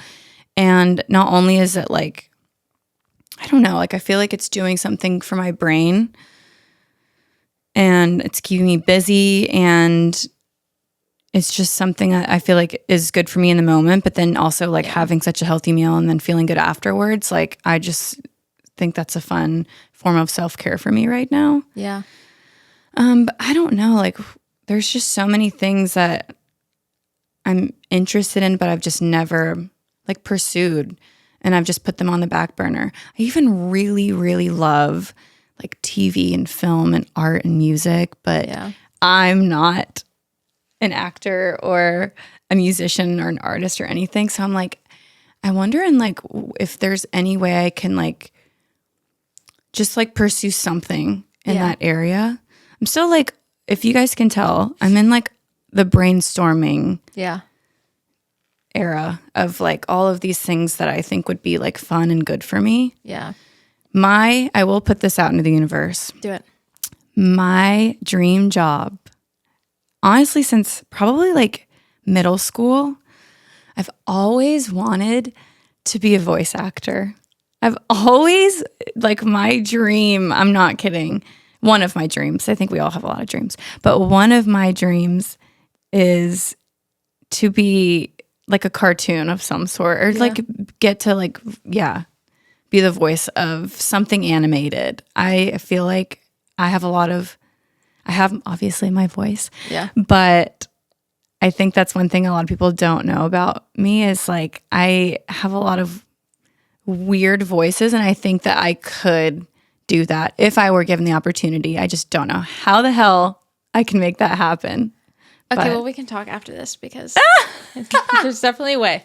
And not only is it like, I don't know, like I feel like it's doing something for my brain and it's keeping me busy and it's just something that I feel like is good for me in the moment, but then also like having such a healthy meal and then feeling good afterwards. Like I just think that's a fun form of self-care for me right now. Yeah. But I don't know, like there's just so many things that I'm interested in, but I've just never like pursued and I've just put them on the back burner. I even really, really love like TV and film and art and music, but I'm not an actor or a musician or an artist or anything. So I'm like, I wonder if there's any way I can like just like pursue something in that area. I'm still like, if you guys can tell, I'm in like the brainstorming era of like all of these things that I think would be like fun and good for me. Yeah. I will put this out into the universe. Do it. My dream job, honestly, since probably like middle school, I've always wanted to be a voice actor. I've always, like my dream, I'm not kidding, one of my dreams, I think we all have a lot of dreams, but one of my dreams is to be like a cartoon of some sort or like get to like, be the voice of something animated. I feel like I have a lot of I have obviously my voice. Yeah. But I think that's one thing a lot of people don't know about me is like I have a lot of weird voices, and I think that I could do that if I were given the opportunity. I just don't know how the hell I can make that happen. Okay, well, we can talk after this because there's definitely a way.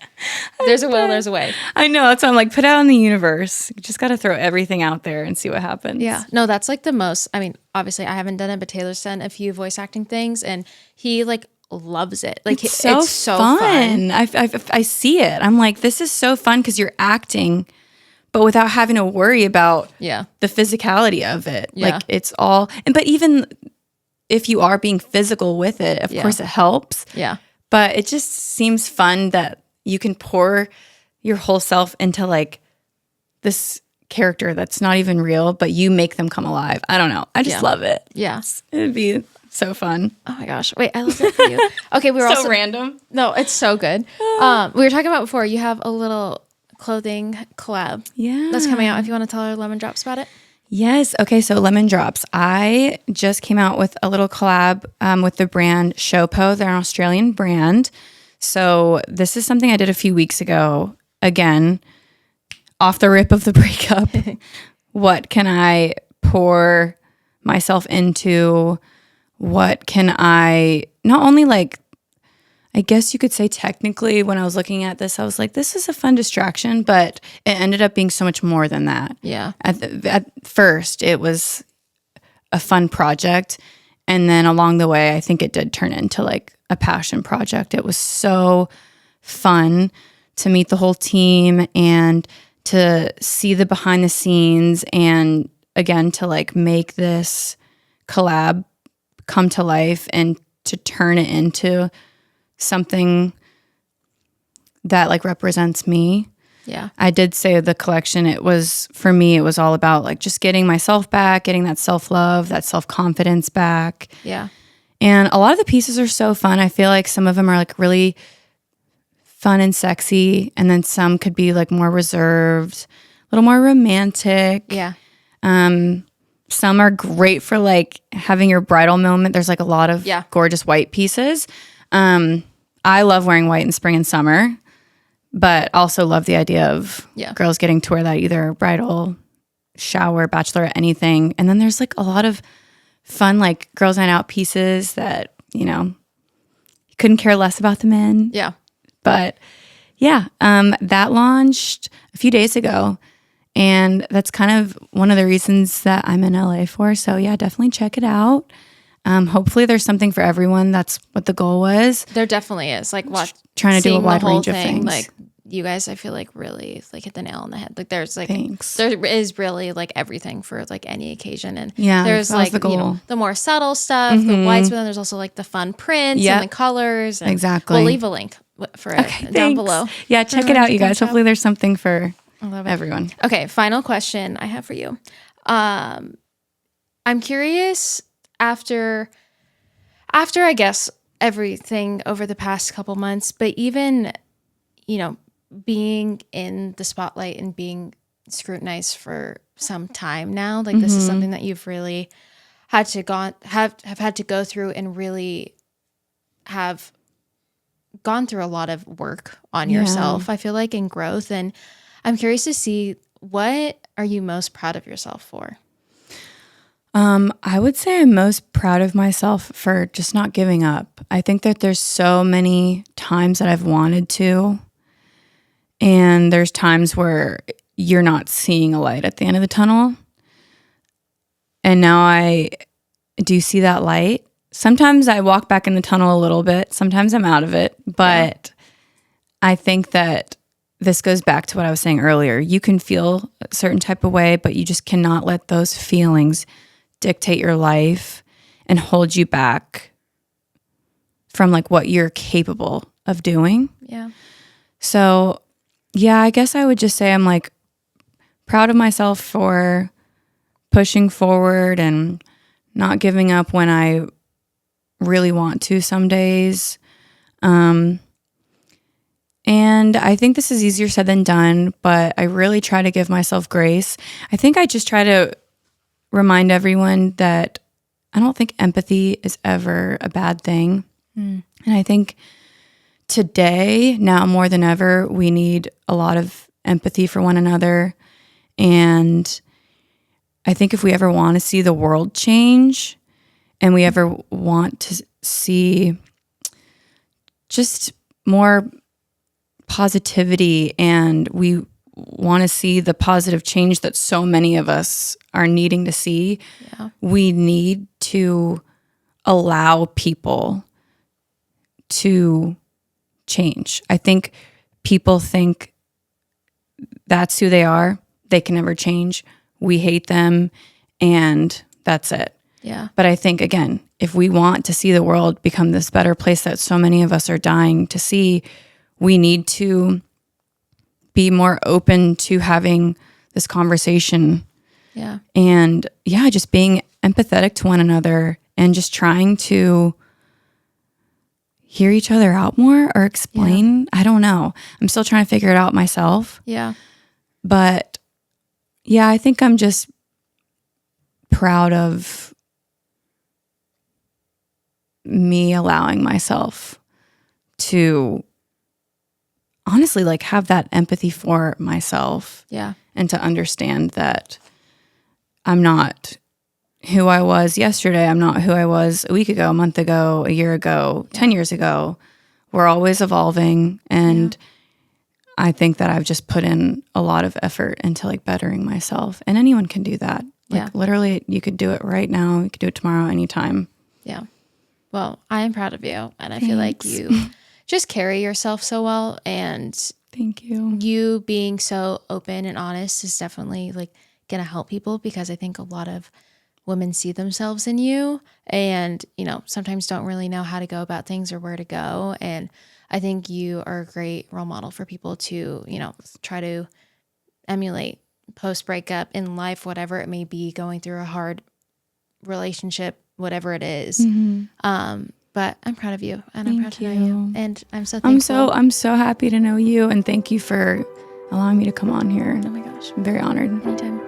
There's a will, there's a way. I know. That's why I'm like, put out in the universe. You just got to throw everything out there and see what happens. Yeah. No, that's like the most, I mean, obviously I haven't done it, but Taylor's done a few voice acting things and he like loves it. Like it's so fun. I see it. I'm like, this is so fun because you're acting, but without having to worry about the physicality of it. Yeah. Like it's all, but even if you are being physical with it, of course it helps. Yeah. But it just seems fun that you can pour your whole self into like this character that's not even real, but you make them come alive. I don't know. I just love it. Yeah. It'd be so fun. Oh my gosh. Wait, I love that for you. Okay, we were so random. No, it's so good. We were talking about before, you have a little clothing collab. Yeah. That's coming out. If you want to tell our Lemon Drops about it. Yes. Okay. So Lemon Drops. I just came out with a little collab with the brand Showpo. They're an Australian brand. So this is something I did a few weeks ago. Again, off the rip of the breakup. What can I pour myself into? What can I not only like, I guess you could say technically when I was looking at this, I was like, this is a fun distraction, but it ended up being so much more than that. Yeah. At first, it was a fun project. And then along the way, I think it did turn into like a passion project. It was so fun to meet the whole team and to see the behind the scenes and again, to like make this collab come to life and to turn it into something that like represents me. Yeah. I did say the collection, it was, for me, it was all about like just getting myself back, getting that self-love, that self-confidence back. Yeah. And a lot of the pieces are so fun. I feel like some of them are like really fun and sexy. And then some could be like more reserved, a little more romantic. Yeah. Some are great for like having your bridal moment. There's like a lot of gorgeous white pieces. I love wearing white in spring and summer, but also love the idea of girls getting to wear that either bridal, shower, bachelorette, anything. And then there's like a lot of fun, like girls night out pieces that, you know, you couldn't care less about the men. Yeah. But yeah, that launched a few days ago. And that's kind of one of the reasons that I'm in LA for. So yeah, definitely check it out. Hopefully there's something for everyone. That's what the goal was. There definitely is. Like trying to do a wide range of things. Like you guys, I feel like really like hit the nail on the head. Like there's like, Thanks. there is really like everything for like any occasion. And there's like, the goal. You know, the more subtle stuff, the whites, but then there's also like the fun prints and the colors. And exactly. We'll leave a link for it down below. Yeah. Check it out, you guys. Hopefully there's something for everyone. Okay. Final question I have for you. I'm curious after I guess everything over the past couple months, but even, you know, being in the spotlight and being scrutinized for some time now, like this is something that you've really had to have had to go through and really have gone through a lot of work on yourself, I feel like, and growth. And I'm curious to see, what are you most proud of yourself for? I would say I'm most proud of myself for just not giving up. I think that there's so many times that I've wanted to, and there's times where you're not seeing a light at the end of the tunnel. And now I do see that light. Sometimes I walk back in the tunnel a little bit. Sometimes I'm out of it. But I think that this goes back to what I was saying earlier. You can feel a certain type of way, but you just cannot let those feelings dictate your life and hold you back from like what you're capable of doing. Yeah. So, yeah, I guess I would just say I'm like proud of myself for pushing forward and not giving up when I really want to some days. And I think this is easier said than done, but I really try to give myself grace. I think I just try to remind everyone that I don't think empathy is ever a bad thing. And I think today, now more than ever, we need a lot of empathy for one another. And I think if we ever want to see the world change and we ever want to see just more positivity and we want to see the positive change that so many of us are needing to see, we need to allow people to change. I think people think that's who they are. They can never change. We hate them and that's it. Yeah. But I think, again, if we want to see the world become this better place that so many of us are dying to see, we need to be more open to having this conversation. Yeah. And just being empathetic to one another and just trying to hear each other out more or explain. I don't know. I'm still trying to figure it out myself. Yeah. But I think I'm just proud of me allowing myself to honestly like have that empathy for myself. Yeah. And to understand that I'm not who I was yesterday. I'm not who I was a week ago, a month ago, a year ago, 10 years ago. We're always evolving. And I think that I've just put in a lot of effort into like bettering myself. And anyone can do that. Like literally you could do it right now. You could do it tomorrow, anytime. Yeah. Well, I am proud of you. And I feel like you just carry yourself so well. And thank you. You being so open and honest is definitely like going to help people, because I think a lot of women see themselves in you and, sometimes don't really know how to go about things or where to go. And I think you are a great role model for people to, try to emulate post-breakup in life, whatever it may be, going through a hard relationship, whatever it is. But I'm proud of you, and I'm proud to know you. And I'm so thankful. I'm so happy to know you, and thank you for allowing me to come on here. Oh my gosh. I'm very honored. Anytime.